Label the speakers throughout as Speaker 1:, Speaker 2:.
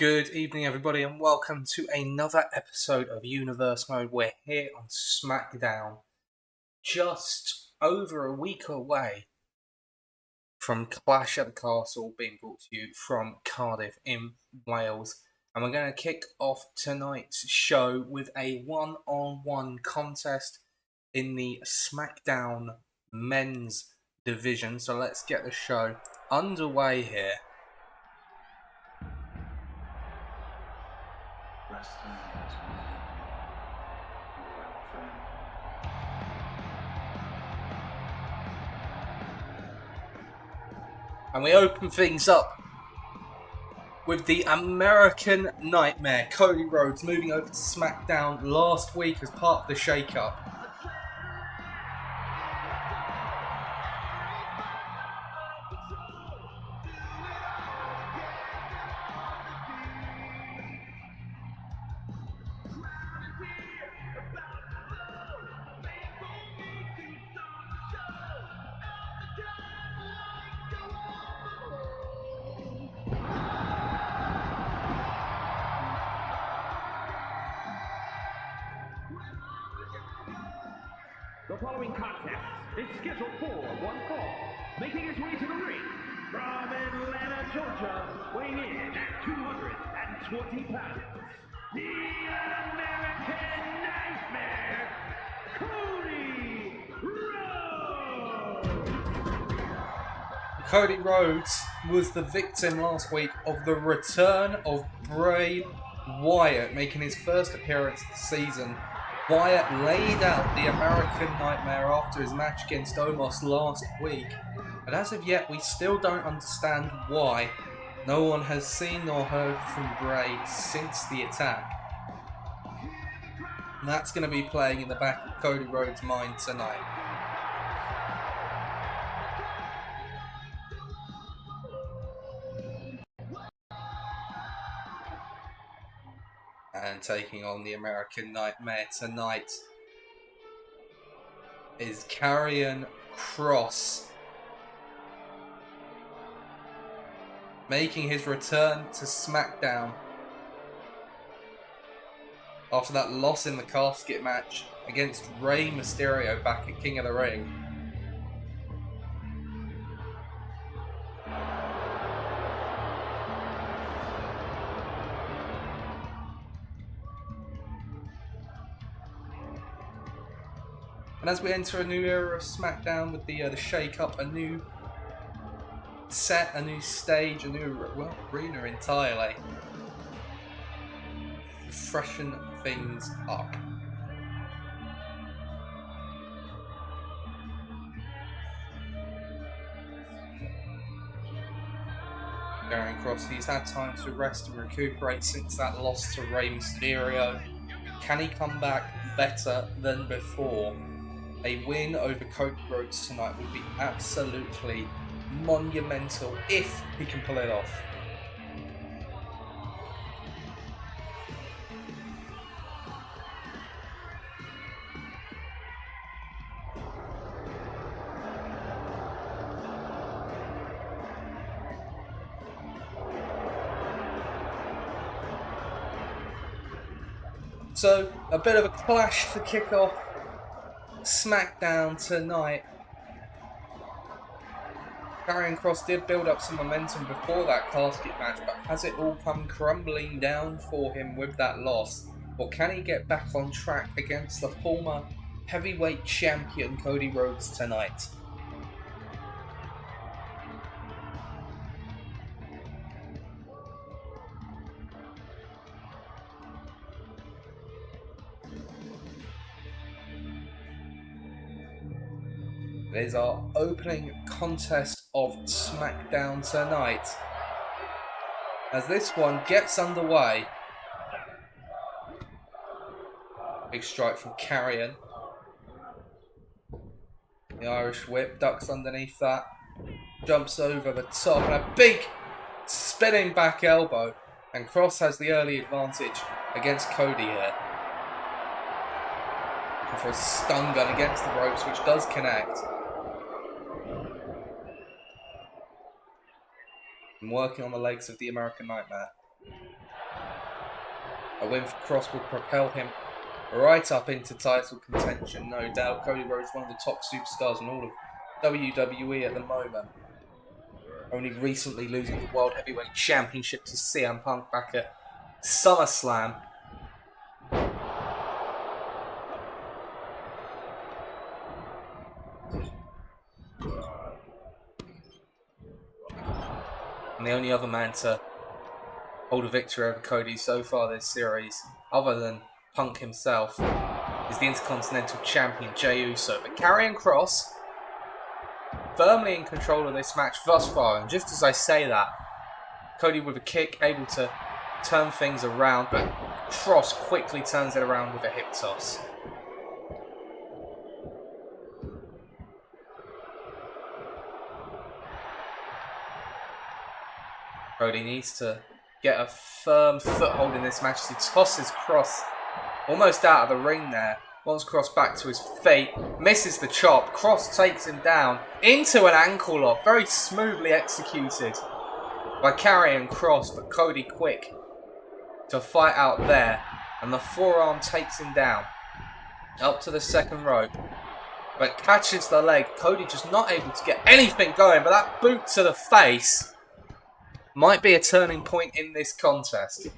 Speaker 1: Good evening, everybody, and welcome to another episode of Universe Mode. We're here on SmackDown, just over a week away from Clash at the Castle being brought to you from Cardiff in Wales. And we're going to kick off tonight's show with a one-on-one contest in the SmackDown men's division. So let's get the show underway here. And we open things up with the American Nightmare, Cody Rhodes, moving over to SmackDown last week as part of the shake-up.
Speaker 2: The following contest is scheduled for one fall, making his way to the ring from Atlanta, Georgia, weighing in at 220 pounds, the American Nightmare, Cody Rhodes!
Speaker 1: Cody Rhodes was the victim last week of the return of Bray Wyatt, making his first appearance of the season. Wyatt laid out the American Nightmare after his match against Omos last week, but as of yet we still don't understand why. No one has seen or heard from Bray since the attack. And that's going to be playing in the back of Cody Rhodes' mind tonight. And taking on the American Nightmare tonight is Karrion Kross, making his return to SmackDown after that loss in the casket match against Rey Mysterio back at King of the Ring. And as we enter a new era of SmackDown with the shake-up, a new set, a new stage, a new arena entirely, to freshen things up. Karrion Kross, he's had time to rest and recuperate since that loss to Rey Mysterio. Can he come back better than before? A win over Cody Rhodes tonight would be absolutely monumental if he can pull it off. So, a bit of a clash to kick off SmackDown tonight. Karrion Kross did build up some momentum before that casket match, but has it all come crumbling down for him with that loss? Or can he get back on track against the former heavyweight champion Cody Rhodes tonight? It is our opening contest of SmackDown tonight. As this one gets underway. Big strike from Karrion. The Irish whip, ducks underneath that. Jumps over the top and a big spinning back elbow. And Kross has the early advantage against Cody here. Looking for a stun gun against the ropes, which does connect. And working on the legs of the American Nightmare. A win for Cross will propel him right up into title contention, no doubt. Cody Rhodes, one of the top superstars in all of WWE at the moment. Only recently losing the World Heavyweight Championship to CM Punk back at SummerSlam. And the only other man to hold a victory over Cody so far this series, other than Punk himself, is the Intercontinental Champion Jey Uso. But Karrion Kross, firmly in control of this match thus far. And just as I say that, Cody with a kick, able to turn things around, but Kross quickly turns it around with a hip toss. Cody needs to get a firm foothold in this match as he tosses Kross almost out of the ring there. Wants Kross back to his feet, misses the chop. Kross takes him down into an ankle lock, very smoothly executed by Karrion Kross, but Cody quick to fight out there, and the forearm takes him down up to the second rope, but catches the leg. Cody just not able to get anything going, but that boot to the face might be a turning point in this contest.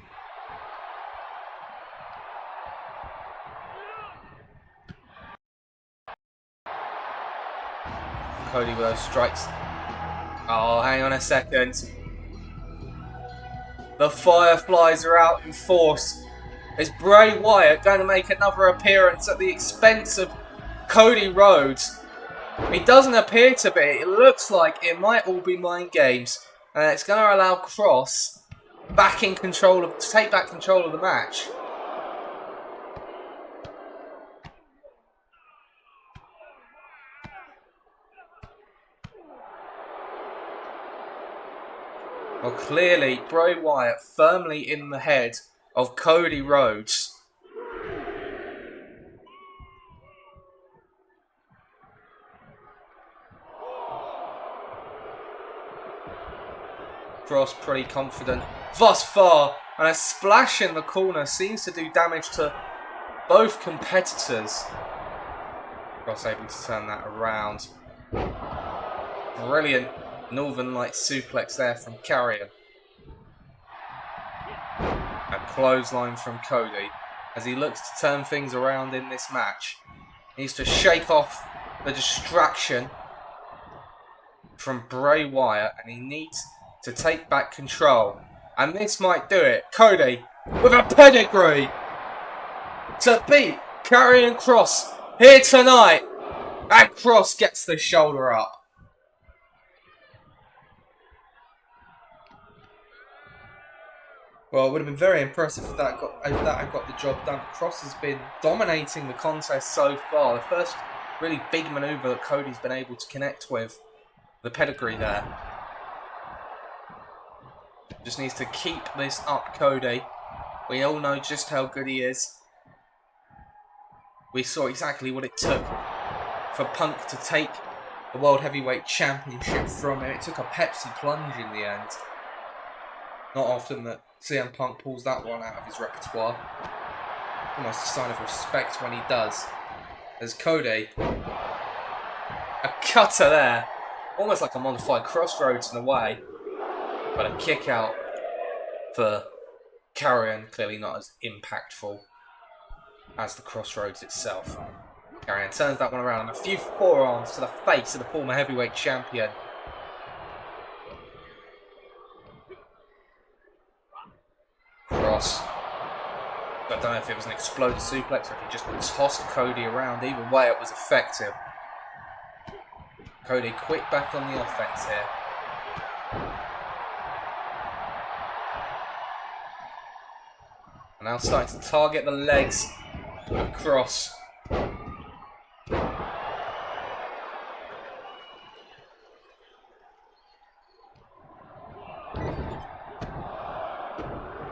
Speaker 1: Cody with those strikes. Oh, hang on a second. The Fireflies are out in force. Is Bray Wyatt going to make another appearance at the expense of Cody Rhodes? He doesn't appear to be. It looks like it might all be mind games. And it's going to allow Kross to take back control of the match. Well, clearly, Bray Wyatt firmly in the head of Cody Rhodes. Kross pretty confident thus far, and a splash in the corner seems to do damage to both competitors. Kross able to turn that around. Brilliant Northern Light suplex there from Karrion. A clothesline from Cody as he looks to turn things around in this match. He needs to shake off the distraction from Bray Wyatt, and he needs to take back control. And this might do it. Cody with a pedigree to beat Karrion Kross here tonight. And Kross gets the shoulder up. Well, it would have been very impressive if that had got the job done. Kross has been dominating the contest so far. The first really big manoeuvre that Cody's been able to connect with. The pedigree there. Just needs to keep this up, Cody. We all know just how good he is. We saw exactly what it took for Punk to take the World Heavyweight Championship from him. It took a Pepsi plunge in the end. Not often that CM Punk pulls that one out of his repertoire. Almost a sign of respect when he does. There's Cody. A cutter there. Almost like a modified Crossroads in a way. But a kick out for Karrion, clearly not as impactful as the Crossroads itself. Karrion turns that one around, and a few forearms to the face of the former heavyweight champion. Kross. I don't know if it was an exploded suplex or if he just tossed Cody around. Either way, it was effective. Cody quick back on the offense here. And now starting to target the legs of Kross.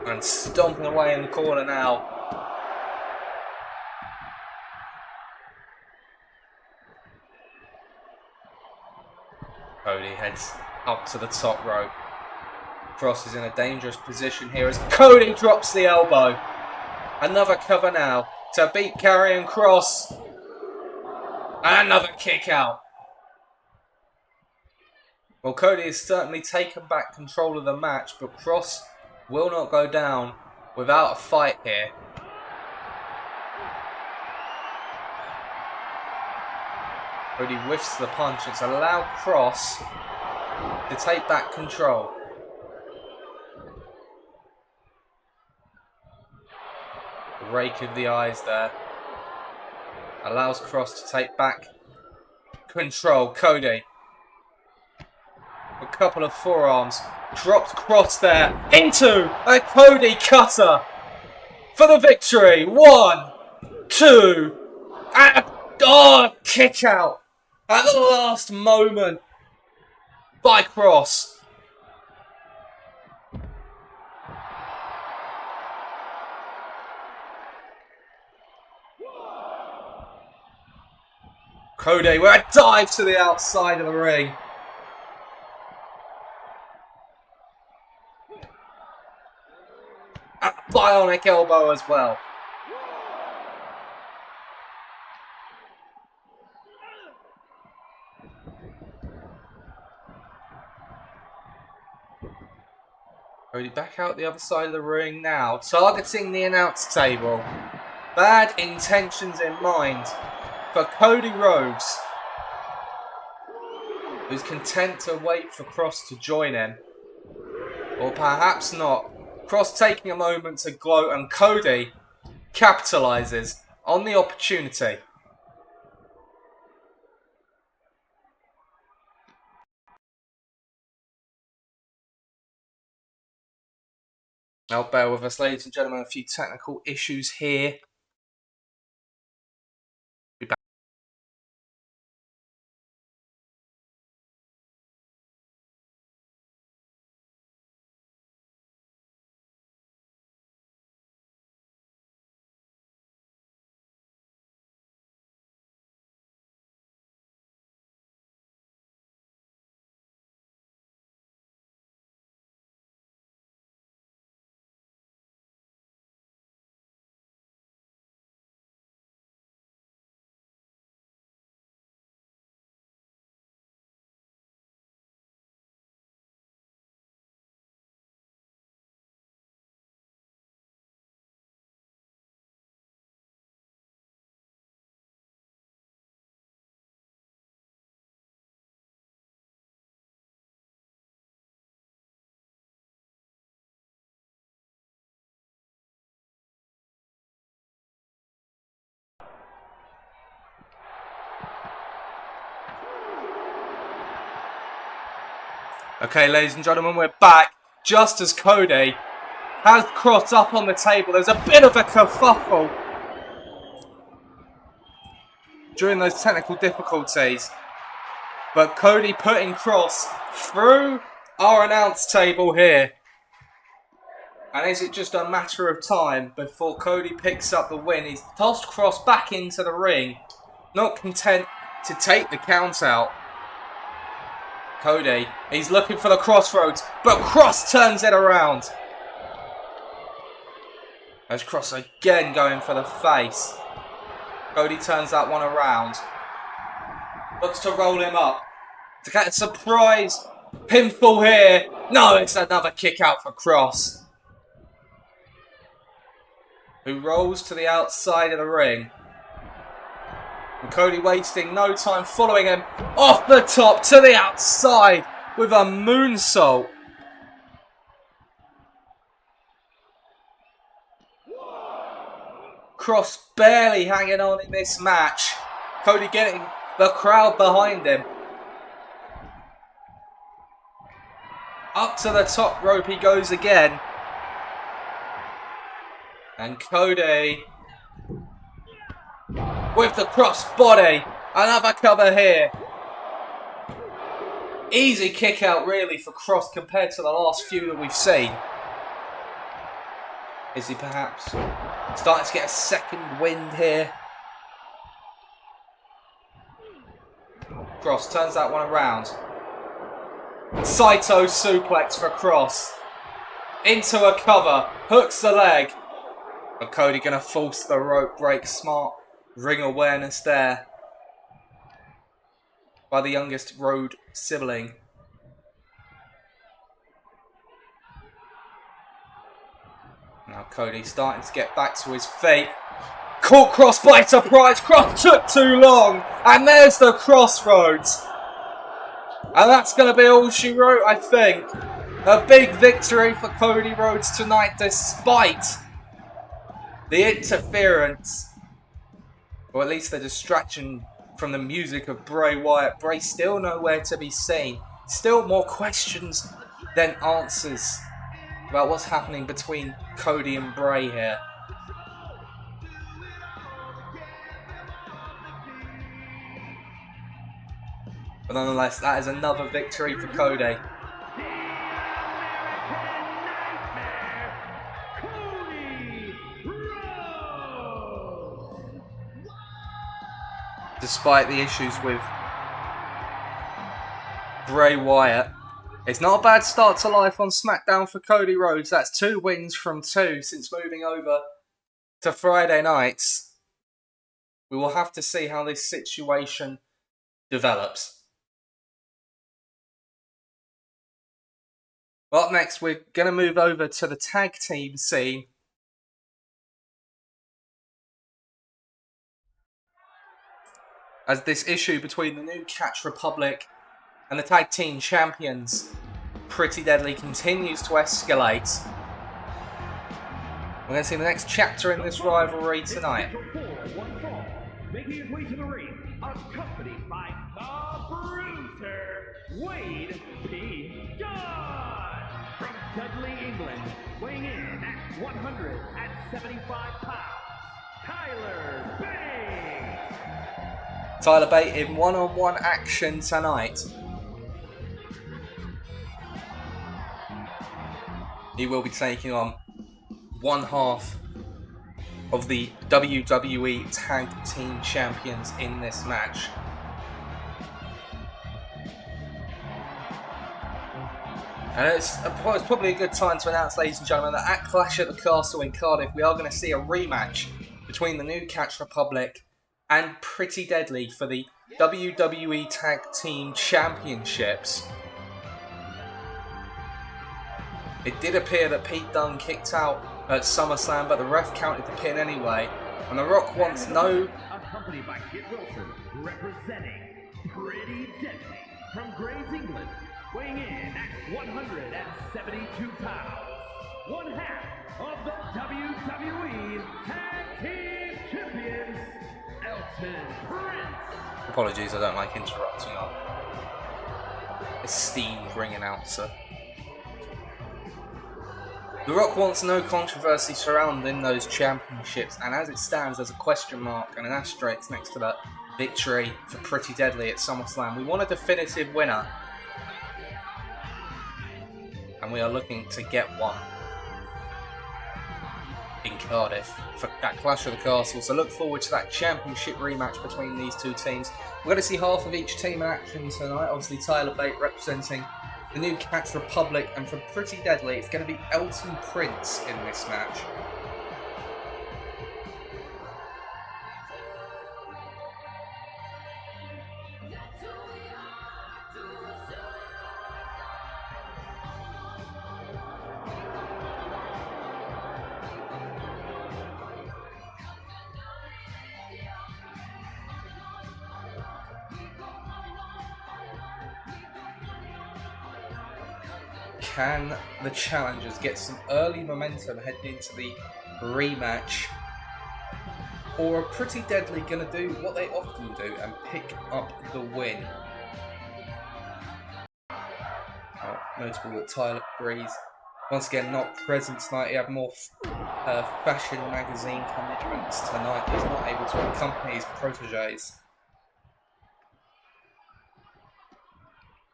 Speaker 1: And stomping away in the corner now. Cody heads up to the top rope. Kross is in a dangerous position here as Cody drops the elbow. Another cover now to beat Karrion Kross. And another kick out. Well, Cody has certainly taken back control of the match, but Kross will not go down without a fight here. Cody whiffs the punch. It's allowed Kross to take back control. The rake of the eyes there allows Kross to take back control. Cody, a couple of forearms, drops Kross there into a Cody cutter for the victory. 1, 2, and kick out at the last moment by Kross. Cody with a dive to the outside of the ring. A bionic elbow as well. Cody back out the other side of the ring now, targeting the announce table. Bad intentions in mind for Cody Rhodes, who's content to wait for Kross to join him. Or perhaps not. Kross taking a moment to gloat, and Cody capitalizes on the opportunity. Now bear with us, ladies and gentlemen, a few technical issues here. Be back. Okay, ladies and gentlemen, we're back. Just as Cody has Kross up on the table, there's a bit of a kerfuffle during those technical difficulties. But Cody putting Kross through our announce table here. And is it just a matter of time before Cody picks up the win? He's tossed Kross back into the ring, not content to take the count out. Cody, he's looking for the crossroads, but Kross turns it around. There's Kross again going for the face. Cody turns that one around. Looks to roll him up. To get a surprise pinfall here. No, it's another kick out for Kross, who rolls to the outside of the ring. And Cody wasting no time, following him off the top to the outside with a moonsault. Kross barely hanging on in this match. Cody getting the crowd behind him. Up to the top rope he goes again. And Cody with the cross body. Another cover here. Easy kick out really for Kross compared to the last few that we've seen. Is he perhaps starting to get a second wind here? Kross turns that one around. Saito suplex for Kross. Into a cover. Hooks the leg. But Cody going to force the rope break. Smart ring awareness there by the youngest Road sibling. Now Cody starting to get back to his feet. Caught Cross by surprise. Cross took too long. And there's the Crossroads. And that's going to be all she wrote, I think. A big victory for Cody Rhodes tonight, despite the interference, or at least the distraction from the music of Bray Wyatt. Bray still nowhere to be seen. Still more questions than answers about what's happening between Cody and Bray here. But nonetheless, that is another victory for Cody. Despite the issues with Bray Wyatt, it's not a bad start to life on SmackDown for Cody Rhodes. That's 2 wins from 2 since moving over to Friday nights. We will have to see how this situation develops. Well, up next, we're going to move over to the tag team scene. As this issue between the New Catch Republic and the tag team champions, Pretty Deadly, continues to escalate. We're going to see the next chapter in this rivalry tonight.
Speaker 2: Making his way to the ring, accompanied by the Bruiser, Wade P. Dunn. From Dudley, England, weighing in at 175 pounds, Tyler Bate.
Speaker 1: Tyler Bate in one-on-one action tonight. He will be taking on one half of the WWE Tag Team Champions in this match. And it's probably a good time to announce, ladies and gentlemen, that at Clash at the Castle in Cardiff, we are going to see a rematch between the New Catch Republic and Pretty Deadly for the WWE Tag Team Championships. It did appear that Pete Dunne kicked out at SummerSlam, but the ref counted the pin anyway. And The Rock wants no...
Speaker 2: Accompanied by Kit Wilson, representing Pretty Deadly from Grays, England, weighing in at 172 pounds. One half of the WWE Tag Team Champions, Elton Prince.
Speaker 1: Apologies, I don't like interrupting our esteemed ring announcer. The Rock wants no controversy surrounding those championships, and as it stands, there's a question mark and an asterisk next to that victory for Pretty Deadly at SummerSlam. We want a definitive winner, and we are looking to get one in Cardiff for that Clash of the Castle. So look forward to that championship rematch between these two teams. We're going to see half of each team in action tonight. Obviously, Tyler Bate representing the New Catch Republic, and for Pretty Deadly, it's going to be Elton Prince in this match. Can the challengers get some early momentum heading into the rematch? Or are Pretty Deadly going to do what they often do and pick up the win? Notable that Tyler Breeze, once again, not present tonight. He had more fashion magazine commitments tonight. He's not able to accompany his proteges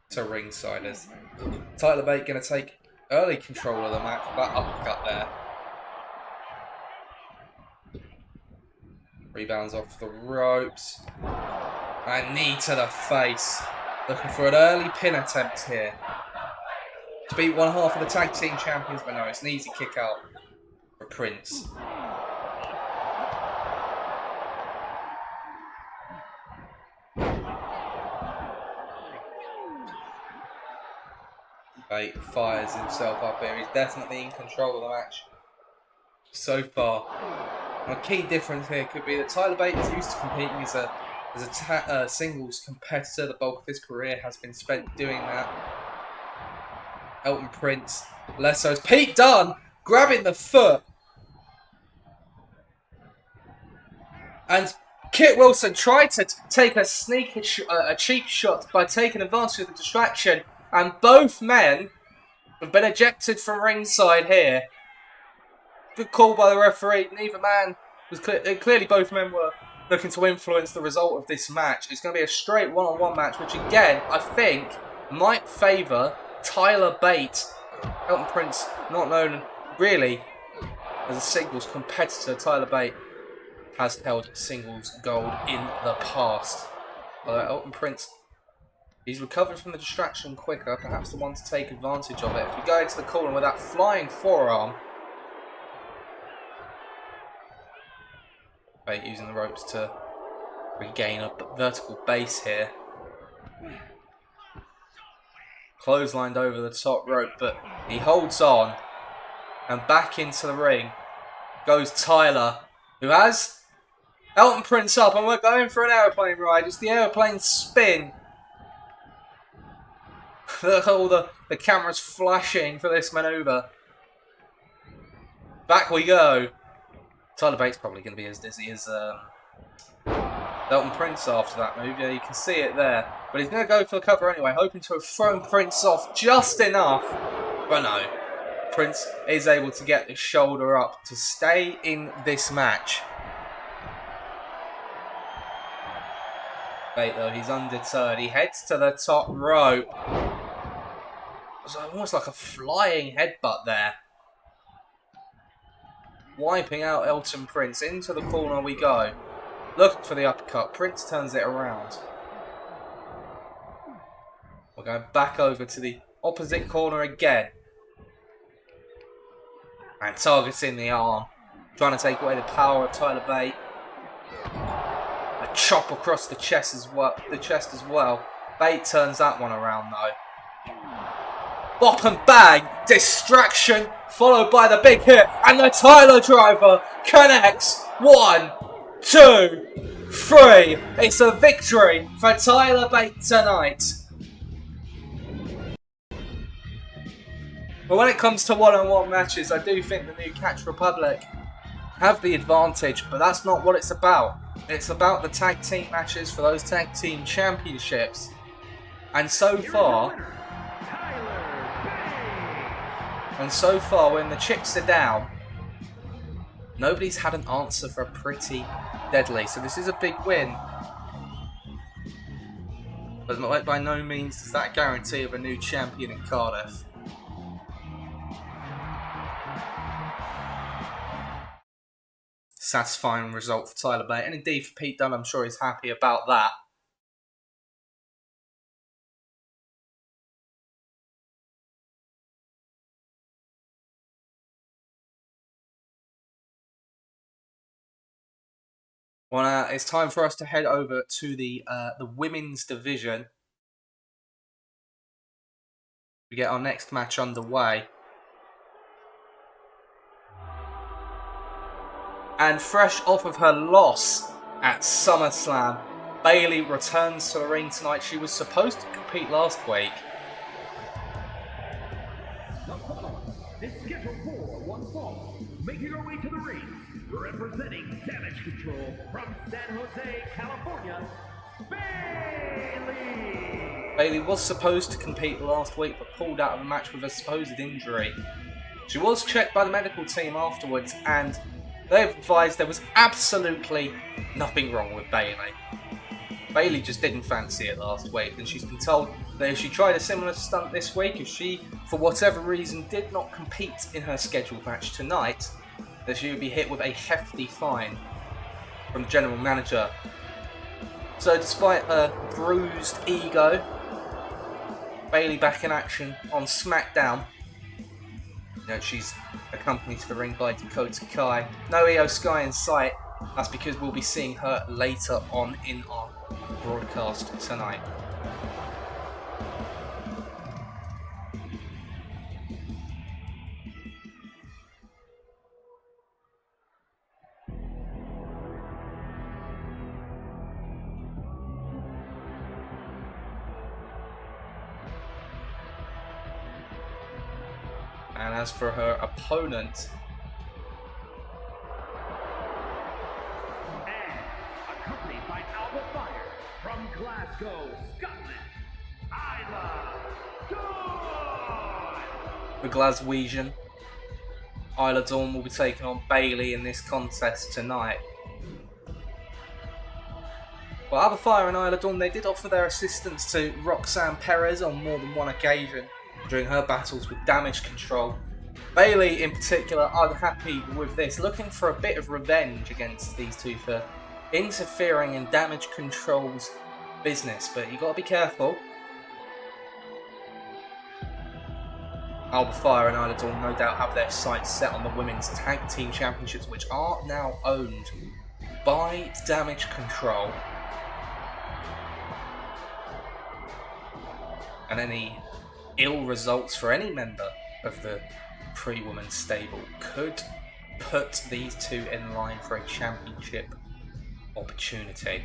Speaker 1: to ringside. As Tyler Bate going to take early control of the match with that uppercut there. Rebounds off the ropes. And knee to the face. Looking for an early pin attempt here to beat one half of the tag team champions, but no, it's an easy kick out for Prince. Bates fires himself up here. He's definitely in control of the match so far. A key difference here could be that Tyler Bate is used to competing as a singles competitor. The bulk of his career has been spent doing that. Elton Prince, less so. Pete Dunne grabbing the foot. And Kit Wilson tried to take a cheap shot by taking advantage of the distraction. And both men have been ejected from ringside here. Good call by the referee. Neither man was clearly both men were looking to influence the result of this match. It's going to be a straight one-on-one match, which again, I think, might favour Tyler Bate. Elton Prince, not known really as a singles competitor. Tyler Bate has held singles gold in the past. Elton Prince, he's recovered from the distraction quicker, perhaps the one to take advantage of it. If we go into the corner with that flying forearm, Bate using the ropes to regain a vertical base here. Clotheslined over the top rope, but he holds on. And back into the ring goes Tyler, who has Elton Prince up, and we're going for an aeroplane ride. It's the aeroplane spin. Look at all the cameras flashing for this manoeuvre. Back we go. Tyler Bate's probably going to be as dizzy as Elton Prince after that move. Yeah, you can see it there. But he's going to go for the cover anyway, hoping to have thrown Prince off just enough. But no. Prince is able to get his shoulder up to stay in this match. Bate, though, he's undeterred. He heads to the top rope. It was almost like a flying headbutt there. Wiping out Elton Prince. Into the corner we go. Looking for the uppercut. Prince turns it around. We're going back over to the opposite corner again. And targeting the arm. Trying to take away the power of Tyler Bate. A chop across the chest as well. Bate turns that one around though. Bop and bang. Distraction. Followed by the big hit. And the Tyler driver connects. 1, 2, 3. It's a victory for Tyler Bate tonight. But when it comes to one-on-one matches, I do think the new Catch Republic have the advantage, but that's not what it's about. It's about the tag team matches for those tag team championships. And so far, when the chips are down, nobody's had an answer for Pretty Deadly. So this is a big win. But by no means is that a guarantee of a new champion in Cardiff. Satisfying result for Tyler Bate, and indeed for Pete Dunne. I'm sure he's happy about that. Well, it's time for us to head over to the women's division. We get our next match underway. And fresh off of her loss at SummerSlam, Bayley returns to the ring tonight. She was supposed to compete last week.
Speaker 2: Is scheduled for one fall. Making her way to the ring, representing Damage Control from San Jose, California, Bayley.
Speaker 1: Bayley was supposed to compete last week, but pulled out of the match with a supposed injury. She was checked by the medical team afterwards, and they advised there was absolutely nothing wrong with Bayley. Bayley just didn't fancy it last week, and she's been told that if she tried a similar stunt this week, if she, for whatever reason, did not compete in her scheduled match tonight, that she would be hit with a hefty fine from the general manager. So despite her bruised ego, Bayley back in action on SmackDown. You know, she's accompanied to the ring by Dakota Kai. No Io Sky in sight. That's because we'll be seeing her later on in our broadcast tonight. And as for her opponent,
Speaker 2: And accompanied by Alba Fire from Glasgow, Scotland, Isla Dawn!
Speaker 1: the Glaswegian, Isla Dawn will be taking on Bayley in this contest tonight. Well, Alba Fire and Isla Dawn, they did offer their assistance to Roxanne Perez on more than one occasion during her battles with Damage Control. Bayley, in particular, unhappy with this, looking for a bit of revenge against these two for interfering in Damage Control's business, but you got to be careful. Alba Fire and Isla Dawn no doubt have their sights set on the Women's Tag Team Championships, which are now owned by Damage Control. And any ill results for any member of the pre-women's stable could put these two in line for a championship opportunity.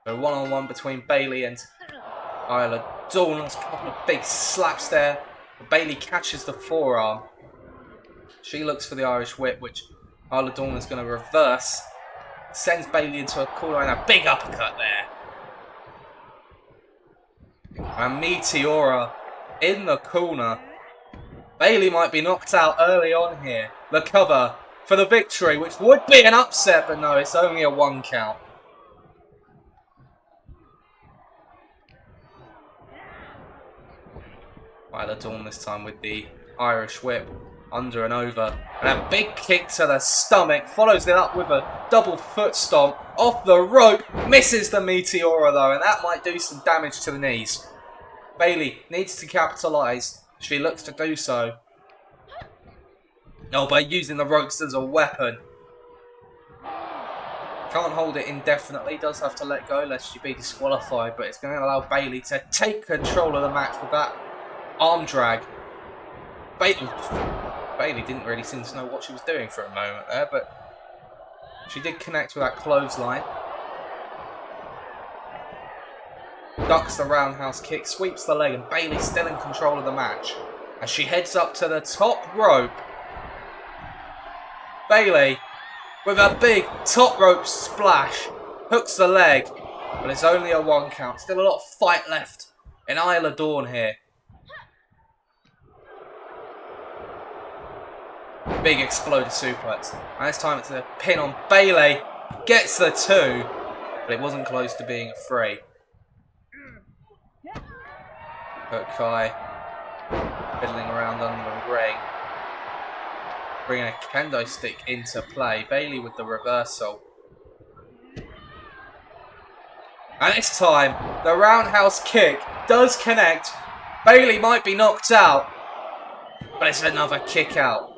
Speaker 1: So one-on-one between Bayley and Isla Dawn. There's a couple of big slaps there. Bayley catches the forearm. She looks for the Irish whip, which Isla Dawn is going to reverse. Sends Bayley into a corner and a big uppercut there. And Meteora in the corner. Bayley might be knocked out early on here. The cover for the victory, which would be an upset, but no, it's only a 1 count. Isla Dawn this time with the Irish whip. Under and over. And a big kick to the stomach. Follows it up with a double foot stomp. Off the rope. Misses the Meteora though. And that might do some damage to the knees. Bayley needs to capitalise. She looks to do so. Oh, by using the ropes as a weapon. Can't hold it indefinitely. Does have to let go lest she be disqualified. But it's going to allow Bayley to take control of the match with that arm drag. Bayley didn't really seem to know what she was doing for a moment there, but she did connect with that clothesline. Ducks the roundhouse kick, sweeps the leg, and Bayley's still in control of the match. As she heads up to the top rope, Bayley, with a big top rope splash, hooks the leg, but it's only a 1 count. Still a lot of fight left in Isla Dawn here. Big exploder suplex. And this time it's a pin on Bayley. Gets the 2, but it wasn't close to being a 3. Hook Kai fiddling around under the ring. Bringing a kendo stick into play. Bayley with the reversal. And this time, the roundhouse kick does connect. Bayley might be knocked out, but it's another kick out.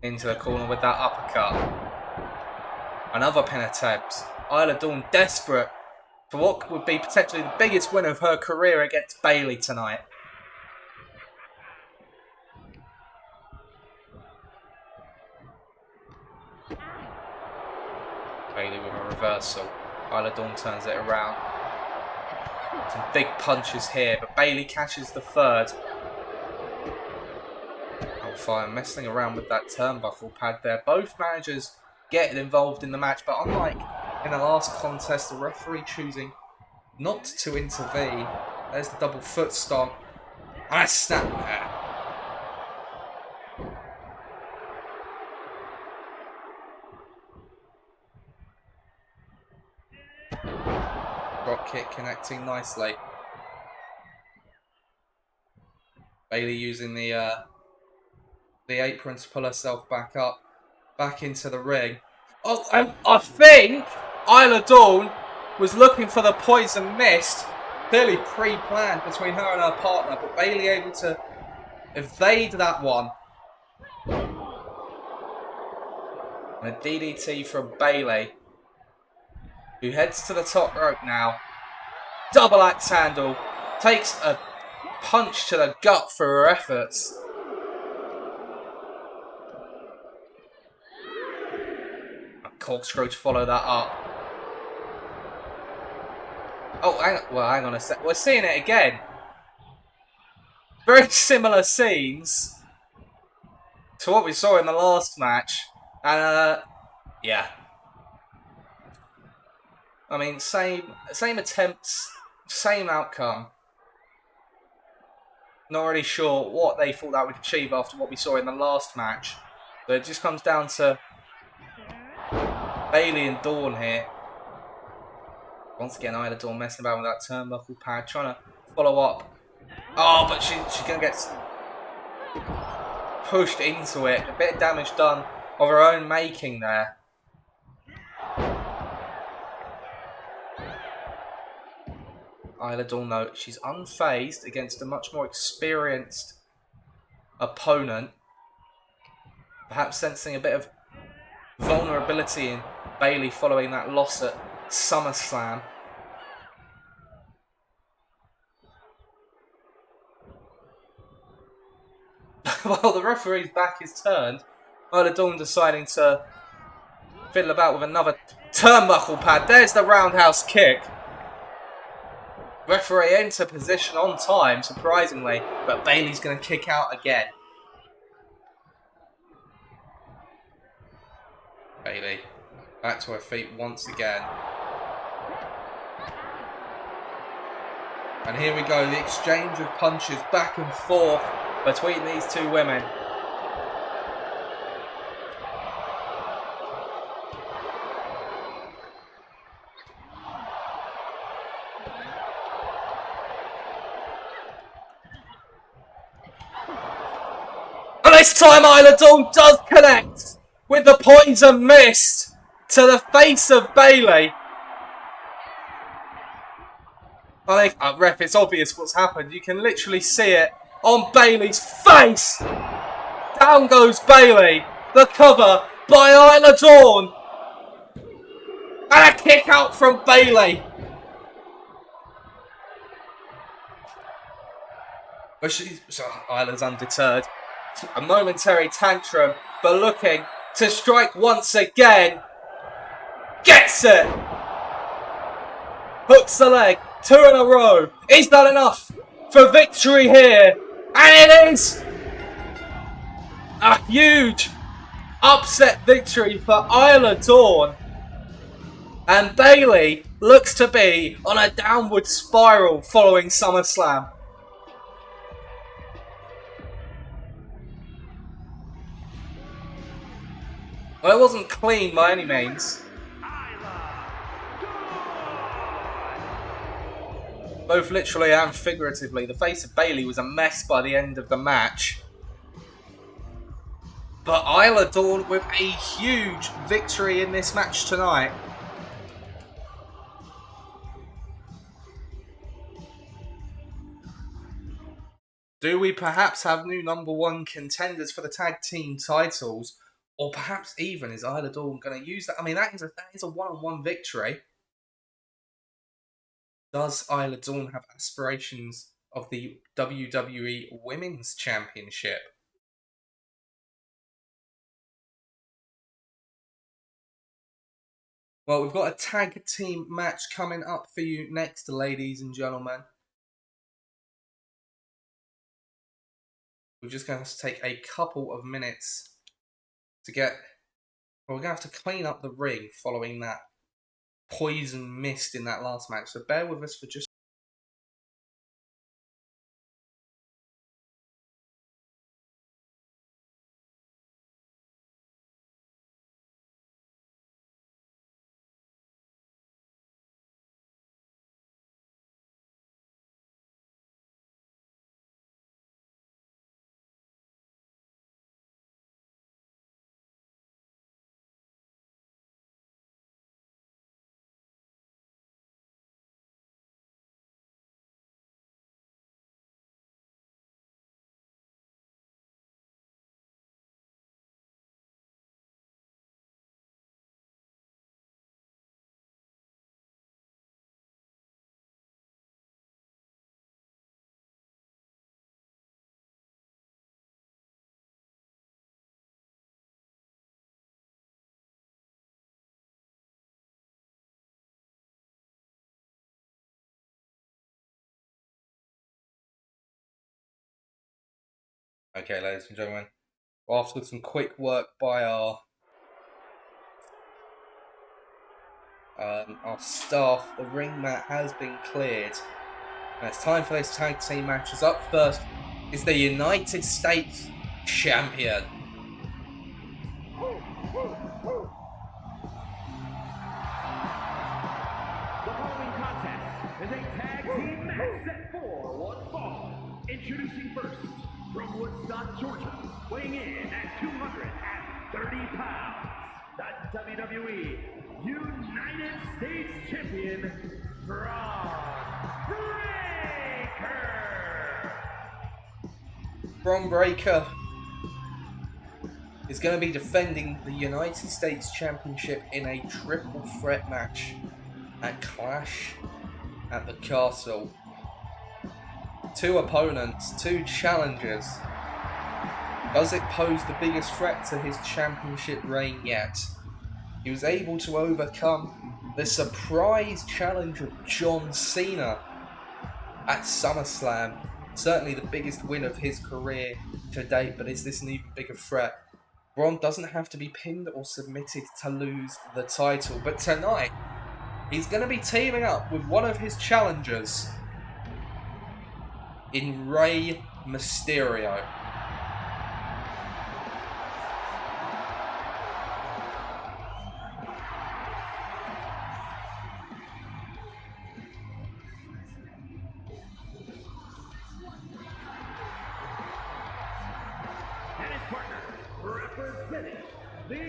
Speaker 1: Into the corner with that uppercut. Another pin attempt. Isla Dawn desperate for what would be potentially the biggest win of her career against Bayley tonight. Bayley with a reversal. Isla Dawn turns it around. Some big punches here, but Bayley catches the 3rd. Fire messing around with that turnbuckle pad there. Both managers getting involved in the match, but unlike in the last contest, the referee choosing not to intervene. There's the double foot stomp. And a snap there. Drop kick connecting nicely. Bayley using the apron to pull herself back up, back into the ring. Oh, I think Isla Dawn was looking for the poison mist, clearly pre-planned between her and her partner, but Bayley able to evade that one. And a DDT from Bayley. who heads to the top rope now. Double axe handle. Takes a punch to the gut for her efforts. A corkscrew to follow that up. Oh, hang on a sec. We're seeing it again. Very similar scenes to what we saw in the last match. And, yeah. I mean, same attempts, same outcome. Not really sure what they thought that would achieve after what we saw in the last match. But it just comes down to Bayley and Dawn here. Once again, Isla Dawn messing about with that turnbuckle pad, trying to follow up. Oh, but she's going to get pushed into it. A bit of damage done of her own making there. Isla Dawn, though, she's unfazed against a much more experienced opponent. Perhaps sensing a bit of vulnerability in Bayley following that loss at SummerSlam. While the referee's back is turned, Isla Dawn deciding to fiddle about with another turnbuckle pad. There's the roundhouse kick. Referee into position on time, surprisingly, but Bayley's going to kick out again. Bayley back to her feet once again. And here we go, the exchange of punches back and forth between these two women. And this time Isla Dawn does connect with the poison mist to the face of Bayley. I think, ref, it's obvious what's happened. You can literally see it on Bayley's face. Down goes Bayley. The cover by Isla Dawn. And a kick out from Bayley. But Isla's undeterred. A momentary tantrum, but looking to strike once again. Gets it. Hooks the leg. 2 in a row. Is that enough for victory here? And it is! A huge upset victory for Isla Dawn. And Bayley looks to be on a downward spiral following SummerSlam. Well, it wasn't clean by any means. Both literally and figuratively. The face of Bayley was a mess by the end of the match. But Isla Dawn with a huge victory in this match tonight. Do we perhaps have new #1 contenders for the tag team titles? Or perhaps even is Isla Dawn going to use that? I mean, that is a one-on-one victory. Does Isla Dawn have aspirations of the WWE Women's Championship? Well, we've got a tag team match coming up for you next, ladies and gentlemen. We're just going to take a couple of minutes to get... Well, we're going to have to clean up the ring following that poison mist in that last match. So bear with us for just Okay, ladies and gentlemen, after some quick work by our staff, the ring mat has been cleared. And it's time for those tag team matches. Up first is the United States Champion.
Speaker 2: The following contest is a tag team match set for one fall. Introducing first, from Woodstock, Georgia, weighing in at 230 pounds, the WWE United States Champion, Braun Breaker.
Speaker 1: Braun Breaker is going to be defending the United States Championship in a triple threat match at Clash at the Castle. Two opponents, two challengers. Does it pose the biggest threat to his championship reign yet? He was able to overcome the surprise challenge of John Cena at SummerSlam. Certainly the biggest win of his career to date, but is this an even bigger threat? Braun doesn't have to be pinned or submitted to lose the title, but tonight he's going to be teaming up with one of his challengers in Rey Mysterio.
Speaker 2: And his partner, representing the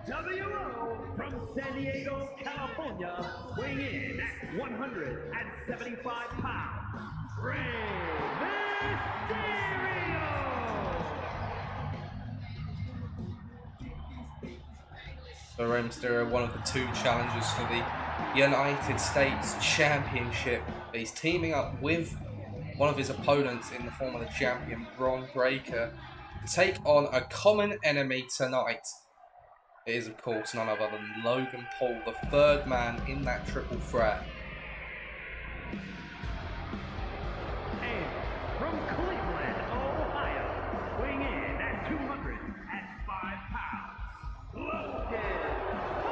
Speaker 2: LWO from San Diego, California, weighing in at 175 pounds, Rey Mysterio.
Speaker 1: So Rey Mysterio, one of the two challengers for the United States Championship. He's teaming up with one of his opponents in the form of the champion, Braun Breaker, to take on a common enemy tonight. It is, of course, none other than Logan Paul, the third man in that triple threat.
Speaker 2: And from Cleveland, Ohio, weighing in at 205 pounds, Logan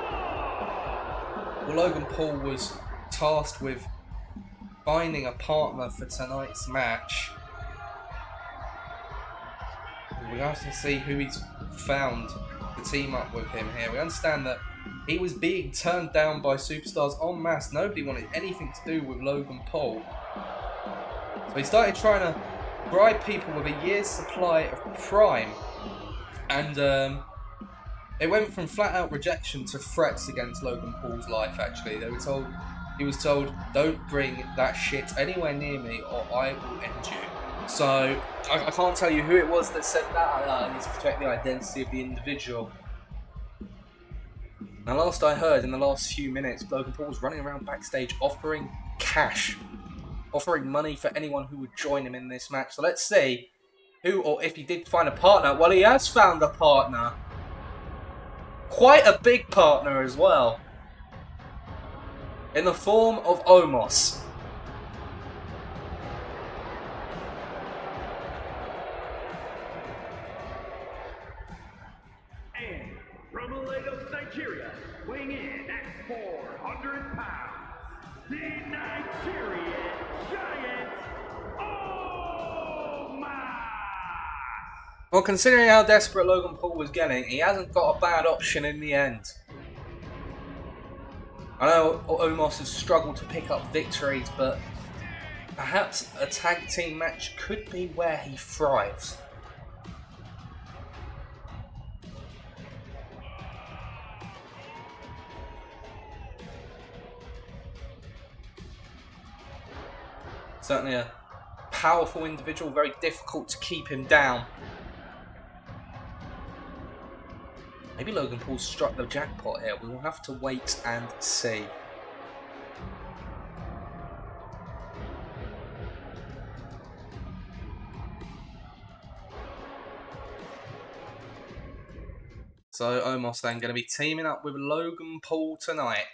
Speaker 2: Paul.
Speaker 1: Well, Logan Paul was tasked with finding a partner for tonight's match. We have to see who he's found to team up with him here. We understand that he was being turned down by superstars en masse. Nobody wanted anything to do with Logan Paul. So he started trying to bribe people with a year's supply of Prime. And it went from flat out rejection to threats against Logan Paul's life, actually. He was told, don't bring that shit anywhere near me or I will end you. So, I can't tell you who it was that said that. I need to protect the identity of the individual. Now, last I heard, in the last few minutes, Logan Paul was running around backstage offering cash. Offering money for anyone who would join him in this match. So let's see who, or if he did find a partner. Well, he has found a partner. Quite a big partner as well. In the form of Omos.
Speaker 2: And from Lagos, Nigeria, weighing in at 400 pounds, the Nigerian Giant, Omos.
Speaker 1: Well, considering how desperate Logan Paul was getting, he hasn't got a bad option in the end. I know Omos has struggled to pick up victories, but perhaps a tag team match could be where he thrives. Certainly a powerful individual, very difficult to keep him down. Maybe Logan Paul struck the jackpot here. We will have to wait and see. So Omos then going to be teaming up with Logan Paul tonight.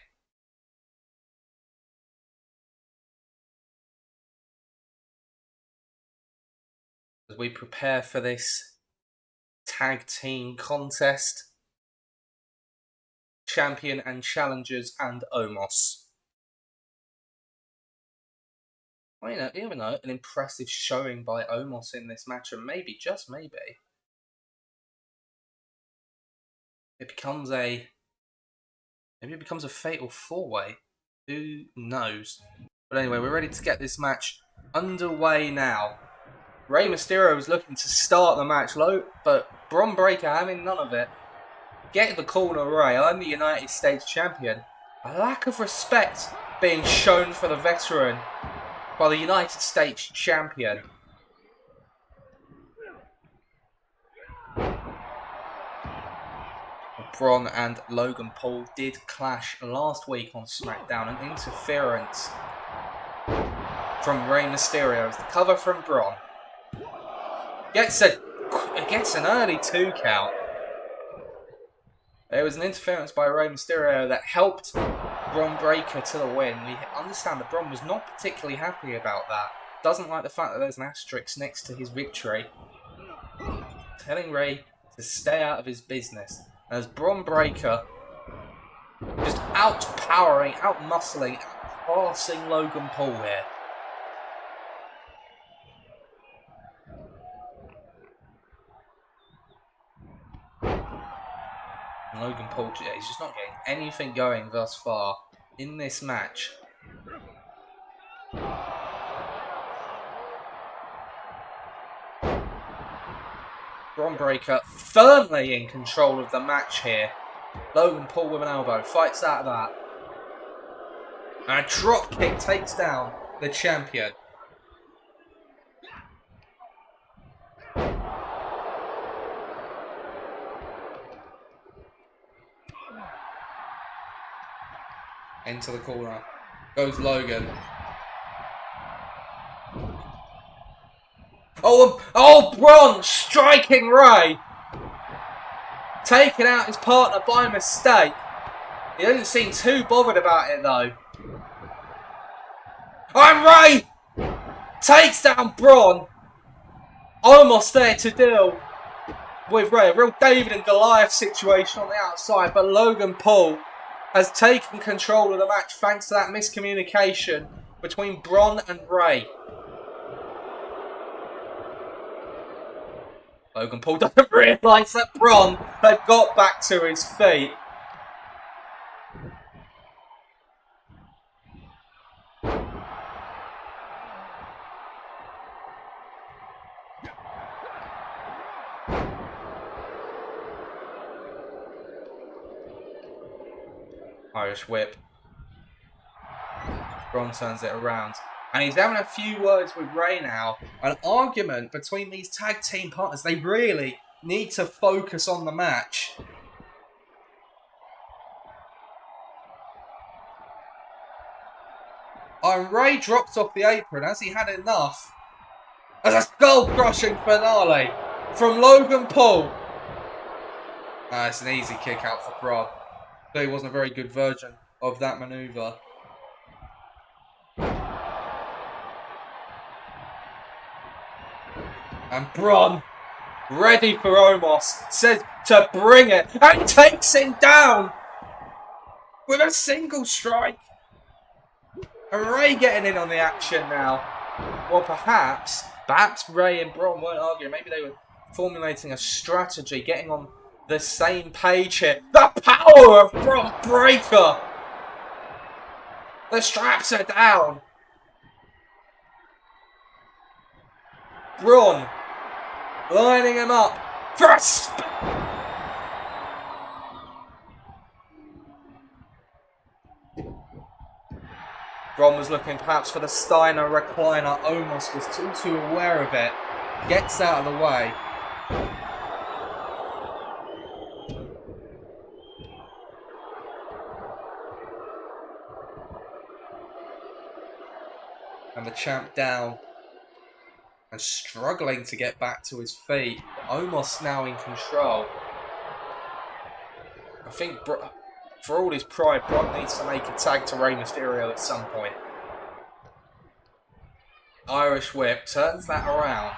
Speaker 1: as we prepare for this tag team contest. Champion and challengers and Omos. Even though an impressive showing by Omos in this match, and maybe, just maybe, it becomes a fatal four-way. Who knows? But anyway, we're ready to get this match underway now. Rey Mysterio was looking to start the match low, but Bron Breakker having none of it. Get the corner, Rey. I'm the United States champion. A lack of respect being shown for the veteran by the United States champion. Bron and Logan Paul did clash last week on SmackDown. An interference from Rey Mysterio as the cover from Bron. Gets an early 2 count. There was an interference by Rey Mysterio that helped Bron Breakker to the win. We understand that Bron was not particularly happy about that. Doesn't like the fact that there's an asterisk next to his victory. Telling Rey to stay out of his business. As Bron Breakker just outpowering, outmuscling, outclassing Logan Paul here. And Logan Paul, he's just not getting anything going thus far in this match. Bron Breakker firmly in control of the match here. Logan Paul with an elbow, fights out of that. And a drop kick takes down the champion. Into the corner goes Logan. Oh, Bron striking Rey. Taking out his partner by mistake. He doesn't seem too bothered about it though. And Rey takes down Bron. Almost there to deal with Rey. A real David and Goliath situation on the outside, but Logan Paul has taken control of the match thanks to that miscommunication between Bron and Rey. Logan Paul doesn't realise that Bron had got back to his feet. Irish whip. Bron turns it around. And he's having a few words with Rey now. An argument between these tag team partners. They really need to focus on the match. And Rey drops off the apron as he had enough. As a skull-crushing finale from Logan Paul. It's an easy kick out for Bron. Though he wasn't a very good version of that maneuver. And Bron, ready for Omos, says to bring it, and takes him down with a single strike. And Rey getting in on the action now. Well, perhaps Rey and Bron weren't arguing. Maybe they were formulating a strategy, getting on the same page here. The power of Bron Breakker. The straps are down. Bron lining him up for a Bron was looking perhaps for the Steiner recliner. Omos was too aware of it. Gets out of the way. And the champ down. And struggling to get back to his feet. Omos now in control. I think for all his pride, Bron needs to make a tag to Rey Mysterio at some point. Irish whip, turns that around.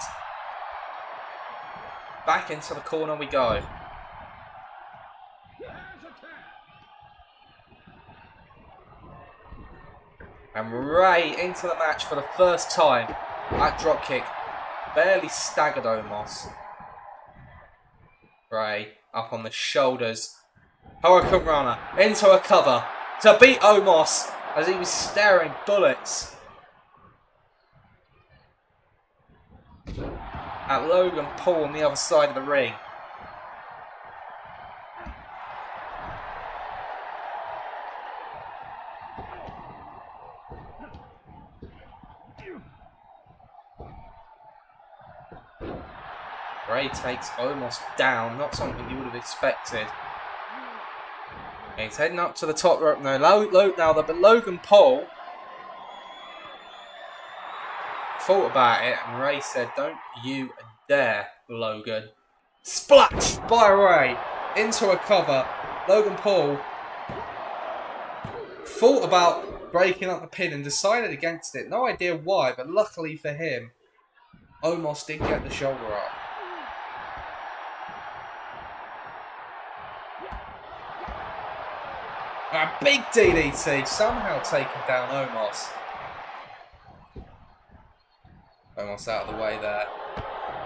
Speaker 1: Back into the corner we go. And Ray into the match for the first time. That dropkick barely staggered Omos. Ray up on the shoulders. Hurricane Runner into a cover to beat Omos as he was staring bullets at Logan Paul on the other side of the ring. Ray takes Omos down, not something you would have expected. He's heading up to the top rope now. But Logan Paul thought about it, and Ray said, "Don't you dare, Logan." Splash by Ray into a cover. Logan Paul thought about breaking up the pin and decided against it. No idea why, but luckily for him, Omos did get the shoulder up. A big DDT, somehow taking down Omos. Omos out of the way there.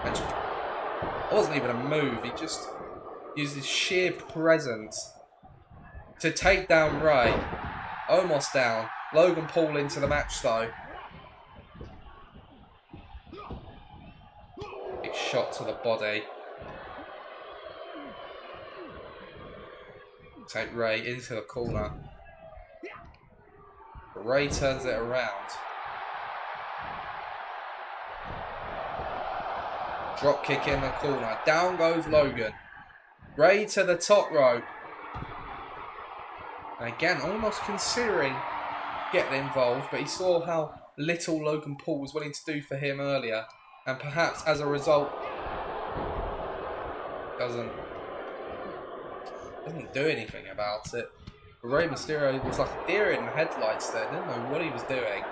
Speaker 1: And it wasn't even a move, he just used his sheer presence to take down Ray. Omos down. Logan Paul into the match though. Big shot to the body. Take Ray into the corner. Ray turns it around. Drop kick in the corner. Down goes Logan. Ray to the top rope. And again, almost considering getting involved, but he saw how little Logan Paul was willing to do for him earlier. And perhaps as a result, doesn't do anything about it. Rey Mysterio was like a deer in the headlights there. Didn't know what he was doing.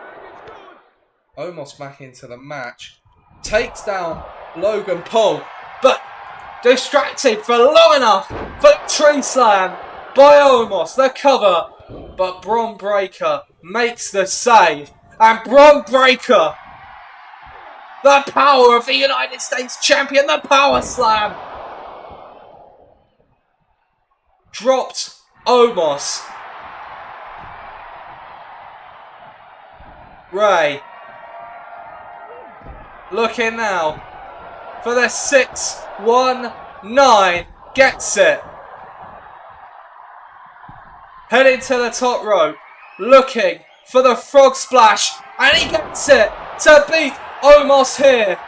Speaker 1: Omos back into the match. Takes down Logan Paul. But distracted for long enough for the tree slam by Omos. The cover. But Bron Breakker makes the save. And Bron Breakker, the power of the United States Champion, the power slam, dropped Omos. Ray looking now for the 619. Gets it. Heading to the top rope. Looking for the frog splash. And he gets it to beat Omos here.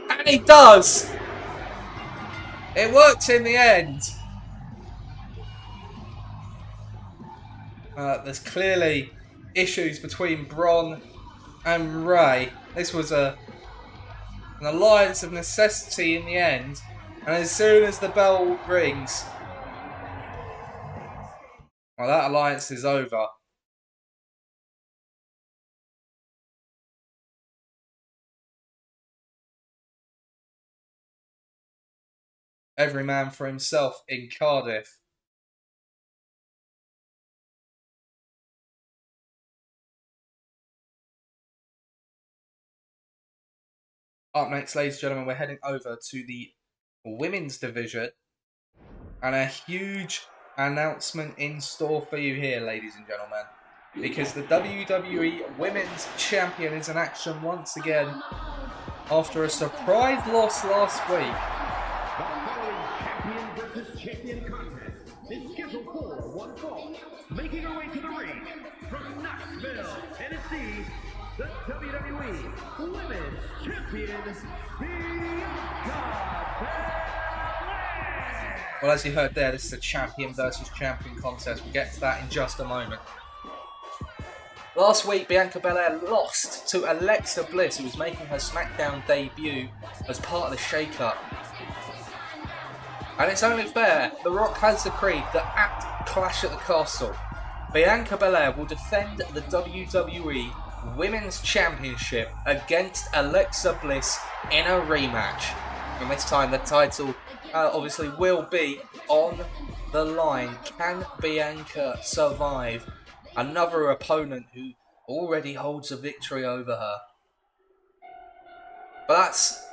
Speaker 1: And he does. It worked in the end. There's clearly issues between Bron and Ray. This was an alliance of necessity in the end. And as soon as the bell rings, well, that alliance is over. Every man for himself in Cardiff. Up next, ladies and gentlemen, we're heading over to the women's division. And a huge announcement in store for you here, ladies and gentlemen. Because the WWE Women's Champion is in action once again after a surprise loss last week.
Speaker 2: The following champion versus champion contest is scheduled for one fall. Making her way to the ring from Knoxville, Tennessee, the WWE Women's Champion, Bianca Belair.
Speaker 1: Well, as you heard there, this is a champion versus champion contest. We'll get to that in just a moment. Last week, Bianca Belair lost to Alexa Bliss, who was making her SmackDown debut as part of the shake-up. And it's only fair, The Rock has decreed that at Clash at the Castle, Bianca Belair will defend the WWE Women's Championship against Alexa Bliss in a rematch. And this time the title obviously will be on the line. Can Bianca survive another opponent who already holds a victory over her? But that's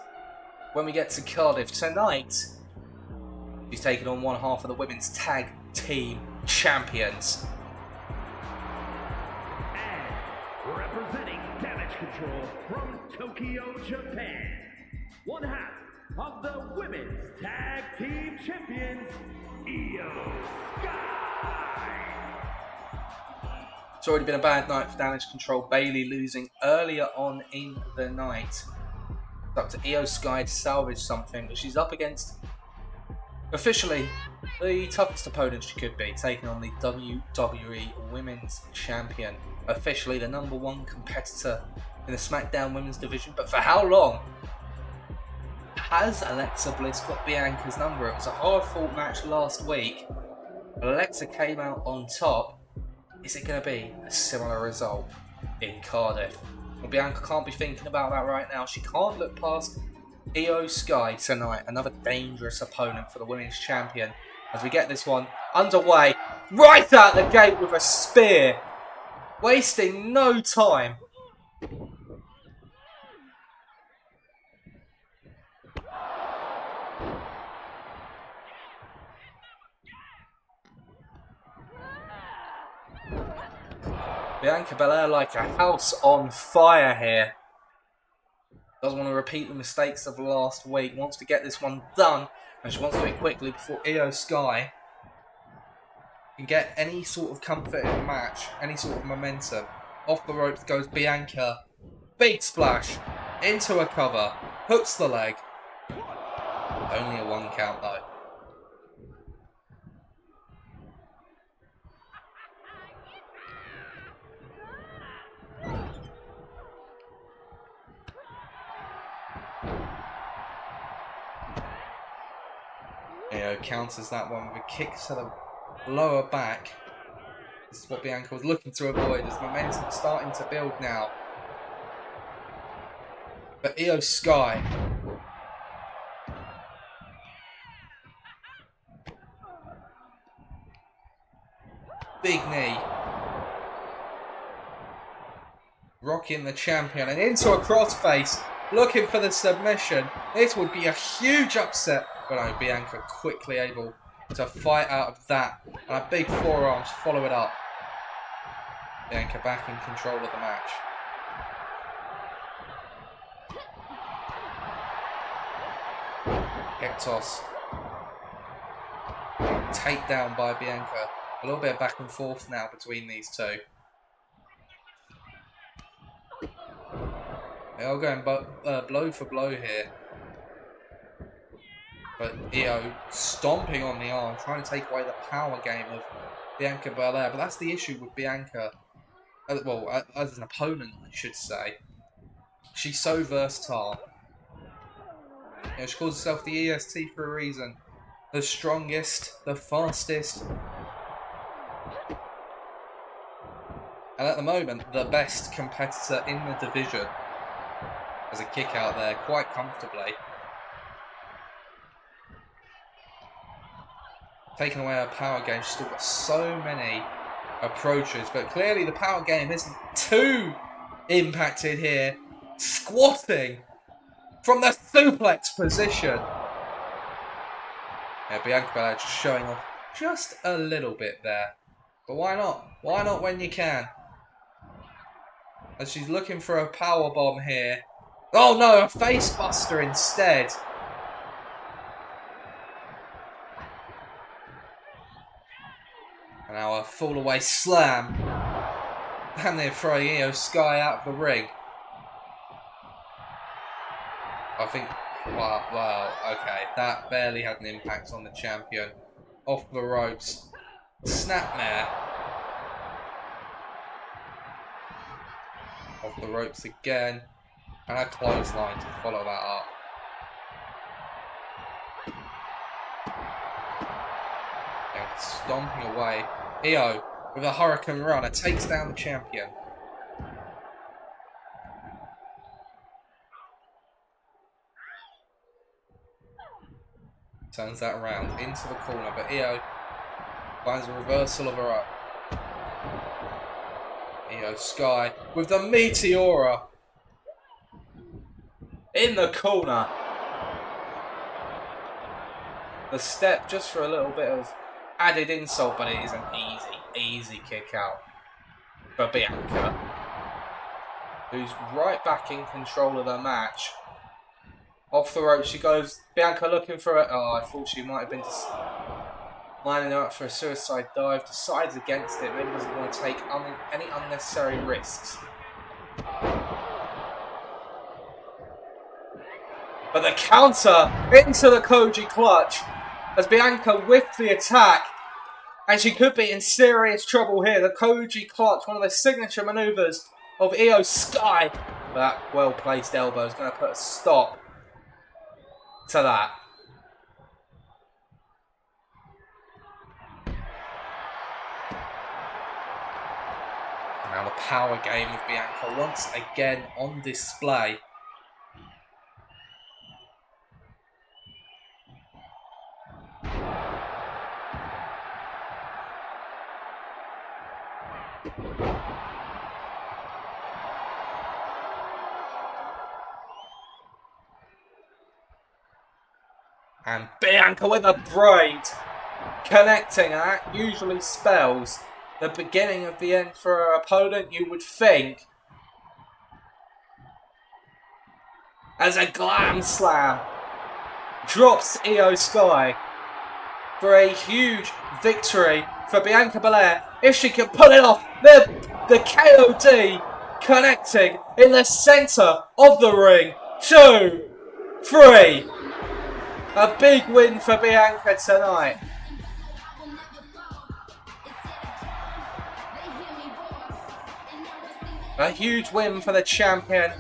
Speaker 1: when we get to Cardiff tonight. She's taking on one half of the women's tag team champions.
Speaker 2: And representing Damage Control from Tokyo, Japan, one half of the women's tag team champions, Io Sky.
Speaker 1: It's already been a bad night for Damage Control. Bayley losing earlier on in the night. It's up to Io Sky to salvage something, but she's up against officially the toughest opponent she could be, taking on the WWE Women's Champion. Officially the #1 competitor in the SmackDown Women's Division, but for how long has Alexa Bliss got Bianca's number? It was a hard-fought match last week. Alexa came out on top. Is it going to be a similar result in Cardiff? Well, Bianca can't be thinking about that right now. She can't look past Io Sky tonight, another dangerous opponent for the Women's Champion. As we get this one underway, right out the gate with a spear, wasting no time. Bianca Belair like a house on fire here. Doesn't want to repeat the mistakes of last week. Wants to get this one done. And she wants to do it quickly before Io Sky can get any sort of comfort in the match. Any sort of momentum. Off the ropes goes Bianca. Big splash. Into a cover. Hooks the leg. Only a 1 count though. Io counters that one with a kick to the lower back. This is what Bianca was looking to avoid as momentum starting to build now. But Io Sky big knee. Rocking the champion and into a crossface. Looking for the submission. This would be a huge upset. But no, Bianca quickly able to fight out of that. And a big forearms follow it up. Bianca back in control of the match. Hip toss. Takedown by Bianca. A little bit of back and forth now between these two. They are going blow for blow here. But Io stomping on the arm, trying to take away the power game of Bianca Belair. But that's the issue with Bianca. Well, as an opponent, I should say. She's so versatile. You know, she calls herself the EST for a reason. The strongest, the fastest. And at the moment, the best competitor in the division. There's a kick out there, quite comfortably. Taking away her power game, she's still got so many approaches, but clearly the power game isn't too impacted here. Squatting from the suplex position. Yeah, Bianca Belair just showing off just a little bit there. But why not? Why not when you can? As she's looking for a power bomb here. Oh no, a face buster instead. And now a fall away slam. And they're throwing Io Sky out of the ring. I think, wow, okay, that barely had an impact on the champion. Off the ropes. Snapmare. Off the ropes again. And a clothesline to follow that up. And stomping away. Io with a Hurricane Runner takes down the champion. Turns that around into the corner, but Io finds a reversal of her own. Io Sky with the Meteora in the corner. The step just for a little bit of added insult, but it is an easy kick out for Bianca, who's right back in control of the match. Off the rope she goes. Bianca looking for it. Oh, I thought she might have been lining her up for a suicide dive. Decides against it. Really doesn't want to take any unnecessary risks. But the counter into the Koji clutch as Bianca whiffed the attack. And she could be in serious trouble here. The Koji clutch, one of the signature maneuvers of Io Sky. That well-placed elbow is going to put a stop to that. Now the power game of Bianca once again on display. And Bianca with a braid, connecting. That usually spells the beginning of the end for her opponent, you would think. As a glam slam drops Io Sky for a huge victory for Bianca Belair. If she can pull it off, the KOD connecting in the centre of the ring. 2, 3. A big win for Bianca tonight. A huge win for the champion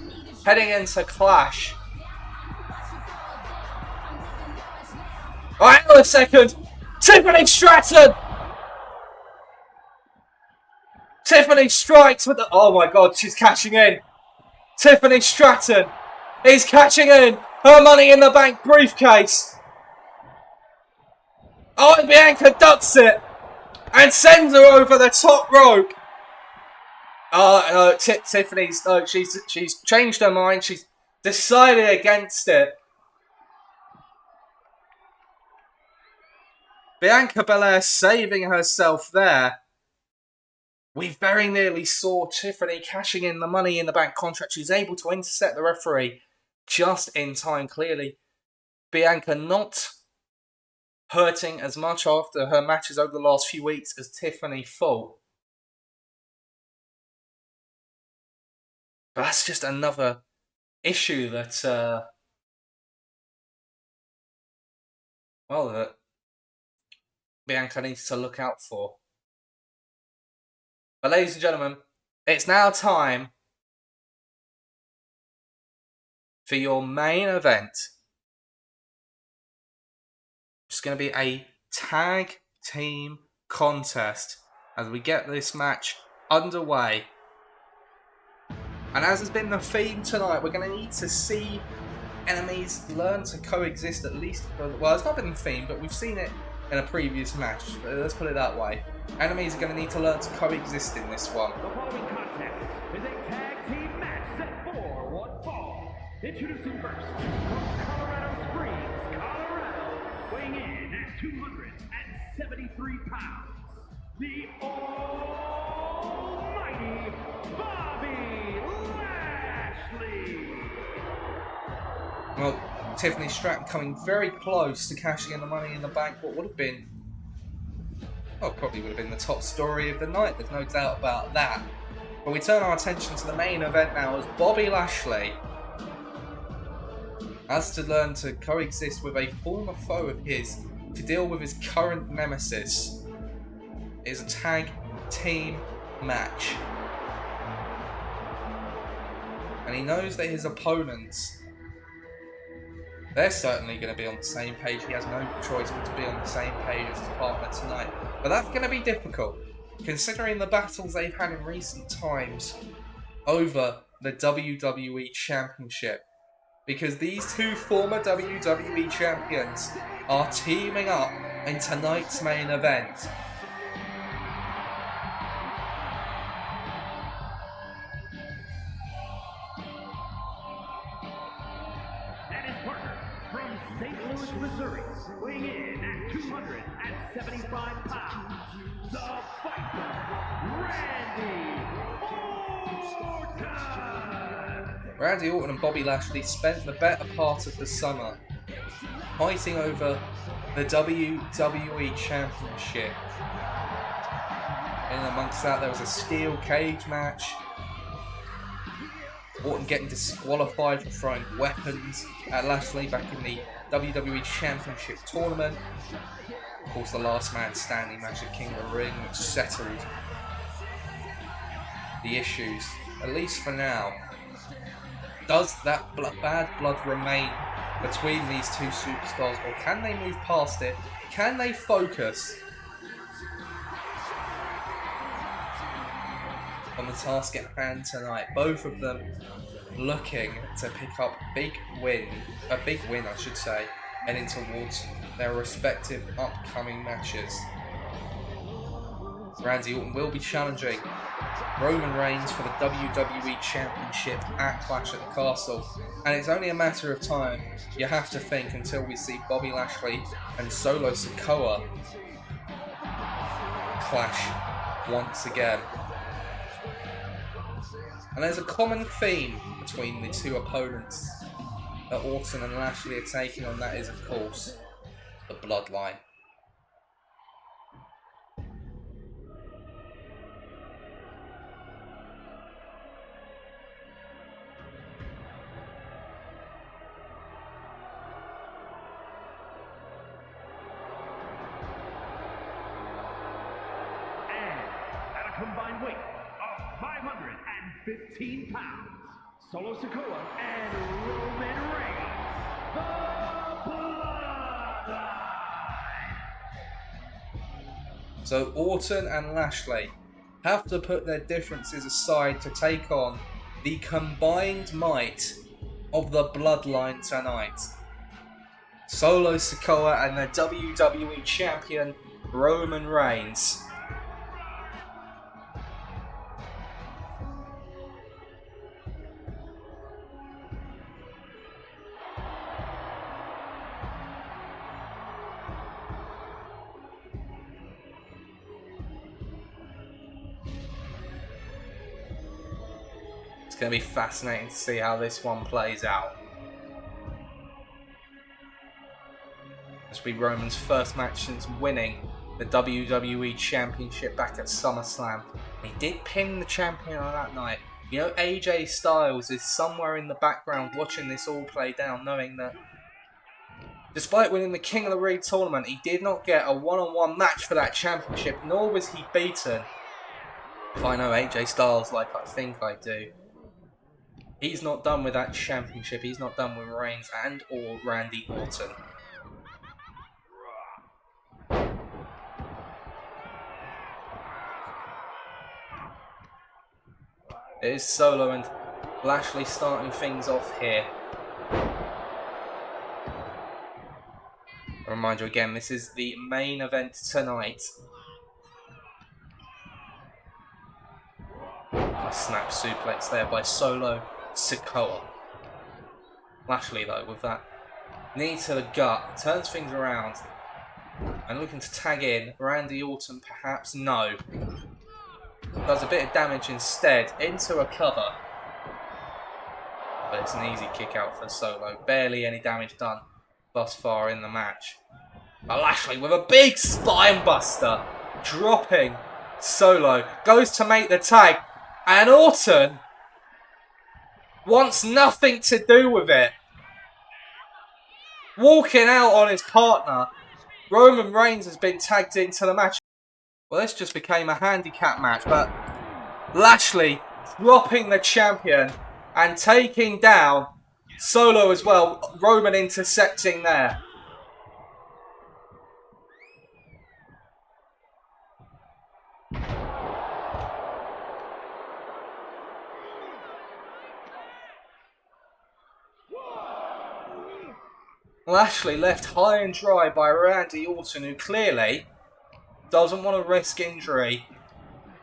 Speaker 1: heading into Clash. Oh, hang on a second. Tiffany Stratton. Tiffany strikes with the... Oh my God, she's cashing in. Tiffany Stratton is catching in her Money in the Bank briefcase. Oh, and Bianca ducks it and sends her over the top rope. Tiffany's... she's changed her mind. She's decided against it. Bianca Belair saving herself there. We very nearly saw Tiffany cashing in the Money in the Bank contract. She's able to intercept the referee just in time. Clearly, Bianca not hurting as much after her matches over the last few weeks as Tiffany thought. But that's just another issue that, that Bianca needs to look out for. But ladies and gentlemen, it's now time for your main event. It's going to be a tag team contest as we get this match underway. And as has been the theme tonight, we're going to need to see enemies learn to coexist at least for... Well, it's not been the theme, but we've seen it in a previous match. Let's put it that way. Enemies are going to need to learn to coexist in this one.
Speaker 2: The following contest is a tag team match set for one fall. Introducing first, from Colorado Springs, Colorado, weighing in at 273 pounds, the almighty Bobby Lashley.
Speaker 1: Well, Tiffany Stratton coming very close to cashing in the Money in the Bank. What would have been... Well, probably would have been the top story of the night. There's no doubt about that. But we turn our attention to the main event now as Bobby Lashley has to learn to coexist with a former foe of his to deal with his current nemesis. It is a tag team match. And he knows that his opponents, they're certainly going to be on the same page. He has no choice but to be on the same page as his partner tonight. But that's going to be difficult, considering the battles they've had in recent times over the WWE Championship. because these two former WWE champions are teaming up in tonight's main event.
Speaker 2: And his partner from St. Louis, Missouri, weighing in at 275 pounds, the fighter, Randy Orton!
Speaker 1: Randy Orton and Bobby Lashley spent the better part of the summer fighting over the WWE Championship. And amongst that, there was a steel cage match. Orton getting disqualified for throwing weapons at Lashley back in the WWE Championship tournament. Of course, the last man standing match at King of the Ring, which settled the issues, at least for now. Does that bad blood remain between these two superstars, or can they move past it? Can they focus on the task at hand tonight? Both of them looking to pick up a big win, I should say, heading towards their respective upcoming matches. Randy Orton will be challenging Roman Reigns for the WWE Championship at Clash at the Castle, and it's only a matter of time, you have to think, until we see Bobby Lashley and Solo Sikoa clash once again. And there's a common theme between the two opponents that Orton and Lashley are taking on, that is, of course, the bloodline.
Speaker 2: Combined weight of 515 pounds, Solo Sikoa and Roman Reigns, the Bloodline.
Speaker 1: So Orton and Lashley have to put their differences aside to take on the combined might of the Bloodline tonight. Solo Sikoa and the WWE Champion Roman Reigns. It's going to be fascinating to see how this one plays out. This will be Roman's first match since winning the WWE Championship back at SummerSlam. He did pin the champion on that night. You know, AJ Styles is somewhere in the background watching this all play down, knowing that despite winning the King of the Ring tournament, he did not get a one-on-one match for that championship, nor was he beaten. If I know AJ Styles like I think I do, he's not done with that championship. He's not done with Reigns and or Randy Orton. It is Solo and Lashley starting things off here. I remind you again, this is the main event tonight. A snap suplex there by Solo Sikoa. Lashley, though, with that knee to the gut, turns things around and looking to tag in. Randy Orton, perhaps? No. Does a bit of damage instead into a cover. But it's an easy kick out for Solo. Barely any damage done thus far in the match. But Lashley with a big spine buster, dropping Solo. Goes to make the tag. And Orton wants nothing to do with it. Walking out on his partner. Roman Reigns has been tagged into the match. Well, this just became a handicap match, but Lashley dropping the champion and taking down Solo as well. Roman intercepting there. Lashley left high and dry by Randy Orton, who clearly doesn't want to risk injury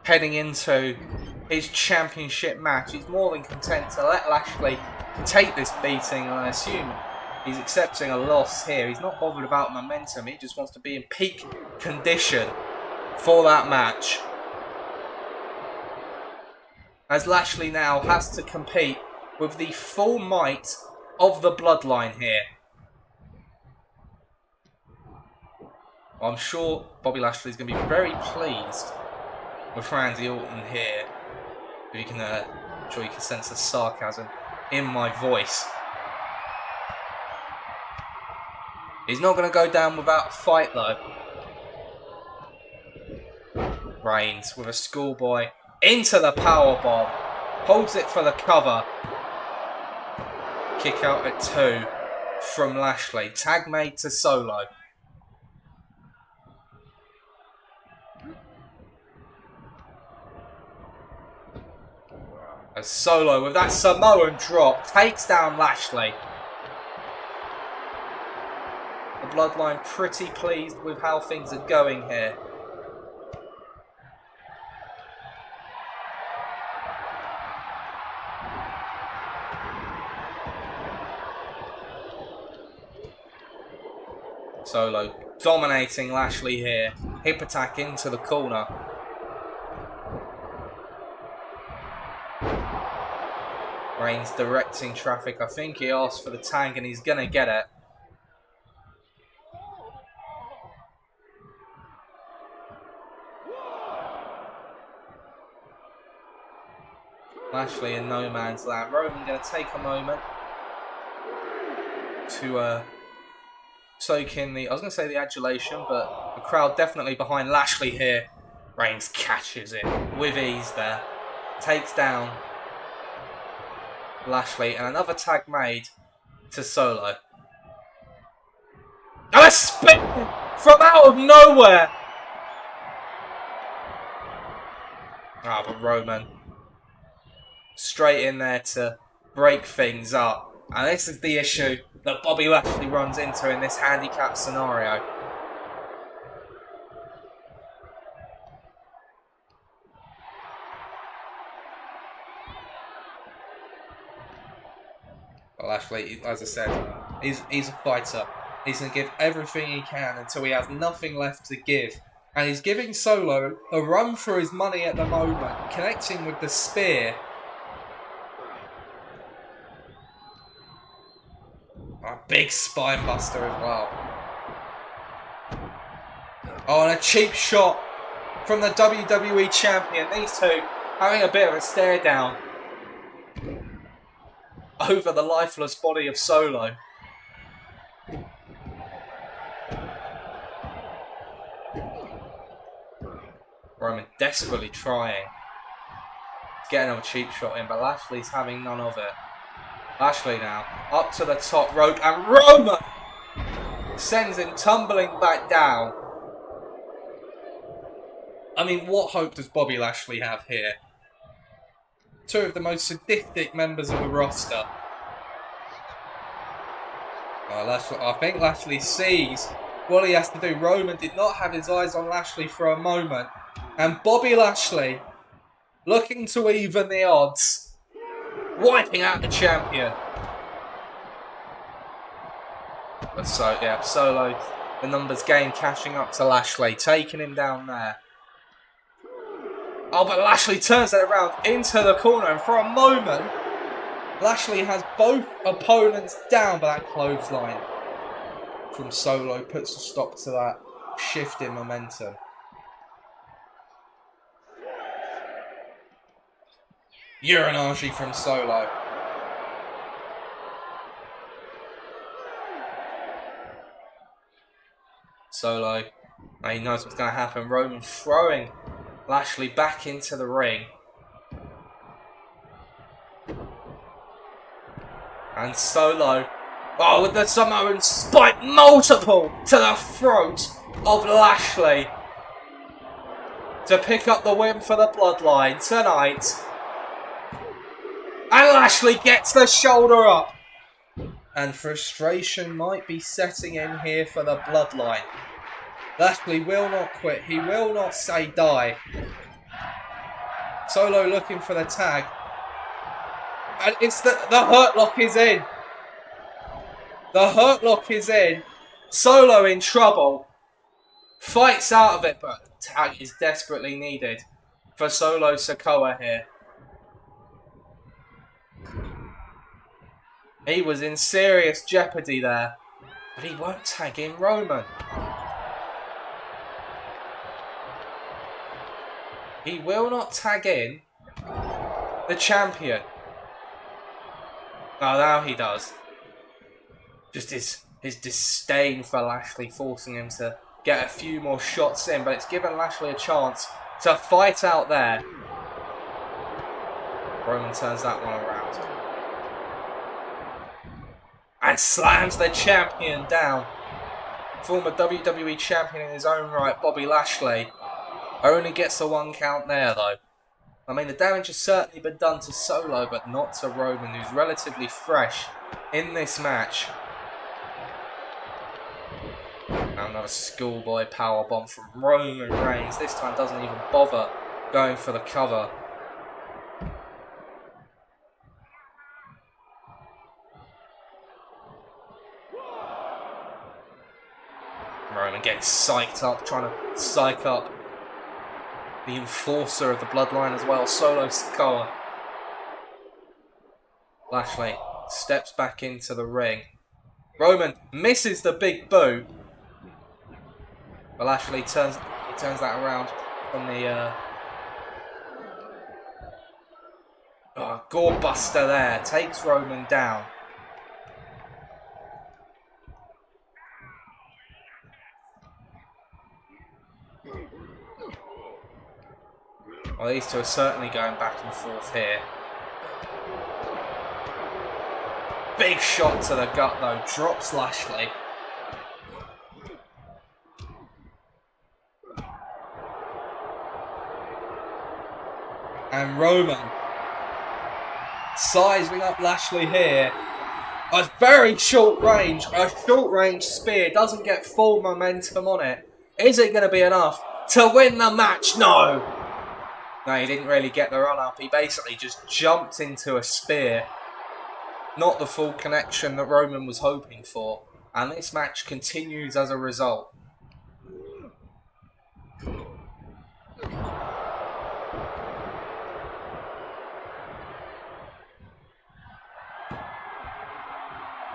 Speaker 1: heading into his championship match. He's more than content to let Lashley take this beating, and I assume he's accepting a loss here. He's not bothered about momentum. He just wants to be in peak condition for that match. As Lashley now has to compete with the full might of the bloodline here. I'm sure Bobby Lashley's going to be very pleased with Randy Orton here. You can, I'm sure you can sense the sarcasm in my voice. He's not going to go down without a fight though. Reigns with a schoolboy into the powerbomb. Holds it for the cover. Kick out at 2 from Lashley. Tag made to Solo. As Solo with that Samoan drop takes down Lashley. The bloodline pretty pleased with how things are going here. Solo dominating Lashley here. Hip attack into the corner. Reigns directing traffic. I think he asked for the tag and he's going to get it. Lashley in no man's land. Roman going to take a moment to soak in the, I was going to say the adulation, but the crowd definitely behind Lashley here. Reigns catches it with ease there. Takes down Lashley, and another tag made to Solo. And a spin from out of nowhere! Ah, but Roman straight in there to break things up. And this is the issue that Bobby Lashley runs into in this handicap scenario. Well, Lashley, as I said, he's a fighter. He's going to give everything he can until he has nothing left to give. And he's giving Solo a run for his money at the moment, connecting with the spear. A big spine buster as well. Oh, and a cheap shot from the WWE Champion. These two having a bit of a stare down over the lifeless body of Solo. Roman desperately trying to get another cheap shot in, but Lashley's having none of it. Lashley now up to the top rope, and Roman sends him tumbling back down. I mean, what hope does Bobby Lashley have here? Two of the most sadistic members of the roster. I think Lashley sees what he has to do. Roman did not have his eyes on Lashley for a moment. And Bobby Lashley looking to even the odds. Wiping out the champion. But so, yeah, Solo, the numbers game catching up to Lashley. Taking him down there. Oh, but Lashley turns it around into the corner, and for a moment, Lashley has both opponents down, but that clothesline from Solo puts a stop to that shift in momentum. Uranagi from Solo. Solo, now he knows what's going to happen. Roman throwing Lashley back into the ring. And Solo, oh, with the Samoan spike multiple to the throat of Lashley to pick up the win for the bloodline tonight. And Lashley gets the shoulder up And frustration might be setting in here for the Bloodline. Lashley will not quit. He will not say die. Solo looking for the tag. And it's the Hurt Lock is in. The Hurt Lock is in. Solo in trouble. Fights out of it, but the tag is desperately needed for Solo Sikoa here. He was in serious jeopardy there, but he won't tag in Roman. He will not tag in the champion. Oh, now he does. Just his disdain for Lashley forcing him to get a few more shots in, but it's given Lashley a chance to fight out there. Roman turns that one around. And slams the champion down. Former WWE champion in his own right, Bobby Lashley. Only gets the 1 count there, though. I mean, the damage has certainly been done to Solo, but not to Roman, who's relatively fresh in this match. Now another schoolboy powerbomb from Roman Reigns. This time doesn't even bother going for the cover. Roman getting psyched up, trying to psych up the enforcer of the Bloodline as well, Solo Sikoa. Lashley steps back into the ring. Roman misses the big boot. But Lashley turns that around from the gore buster there. Takes Roman down. Well, these two are certainly going back and forth here. Big shot to the gut though, drops Lashley. And Roman sizing up Lashley here. A very short range. A short range spear doesn't get full momentum on it. Is it going to be enough to win the match? No. No, he didn't really get the run up. He basically just jumped into a spear. Not the full connection that Roman was hoping for. And this match continues as a result.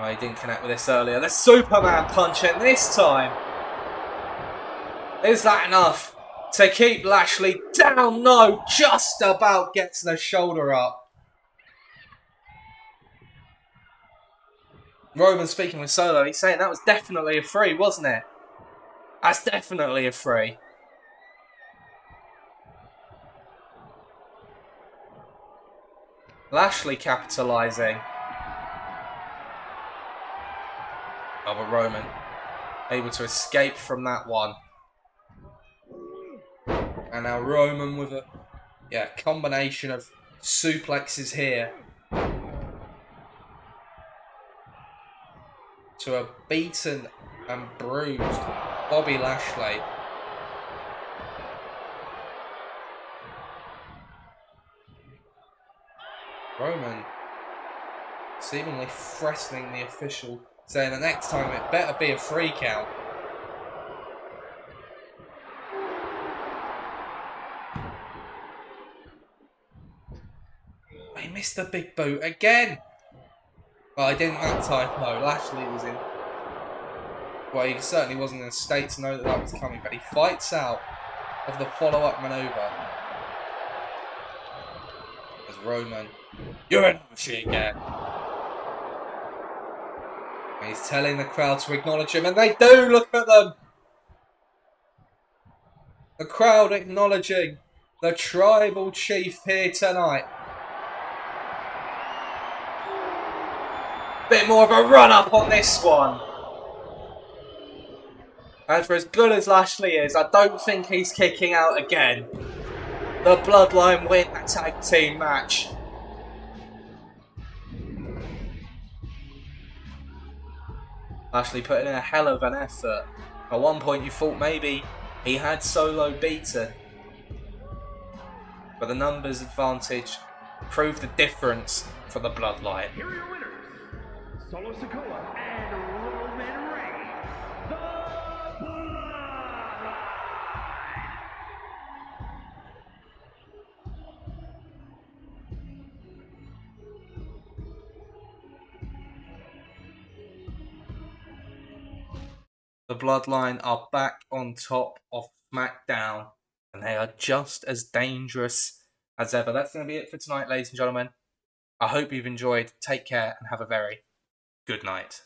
Speaker 1: Oh, he didn't connect with this earlier. The Superman punch in this time. Is that enough to keep Lashley down? No, just about gets the shoulder up. Roman speaking with Solo, he's saying that was definitely a free, wasn't it? That's definitely a free. Lashley capitalising. Oh, but Roman able to escape from that one. And now Roman with a combination of suplexes here. To a beaten and bruised Bobby Lashley. Roman seemingly threatening the official, saying the next time it better be a free count. He missed the big boot again. Well, he didn't that time, no. Lashley was in... Well, he certainly wasn't in a state to know that that was coming, but he fights out of the follow-up manoeuvre. As Roman... You're in the again. And he's telling the crowd to acknowledge him, and they do! Look at them! The crowd acknowledging the tribal chief here tonight. Bit more of a run-up on this one. And for as good as Lashley is, I don't think he's kicking out again. The Bloodline win a tag team match. Lashley putting in a hell of an effort. At one point you thought maybe he had Solo beaten, but the numbers advantage proved the difference for the Bloodline.
Speaker 2: Here are your winners, Solo Sikoa and Roman Reigns, the Bloodline.
Speaker 1: The Bloodline are back on top of SmackDown, and they are just as dangerous as ever. That's going to be it for tonight, ladies and gentlemen. I hope you've enjoyed. Take care and have a very good night.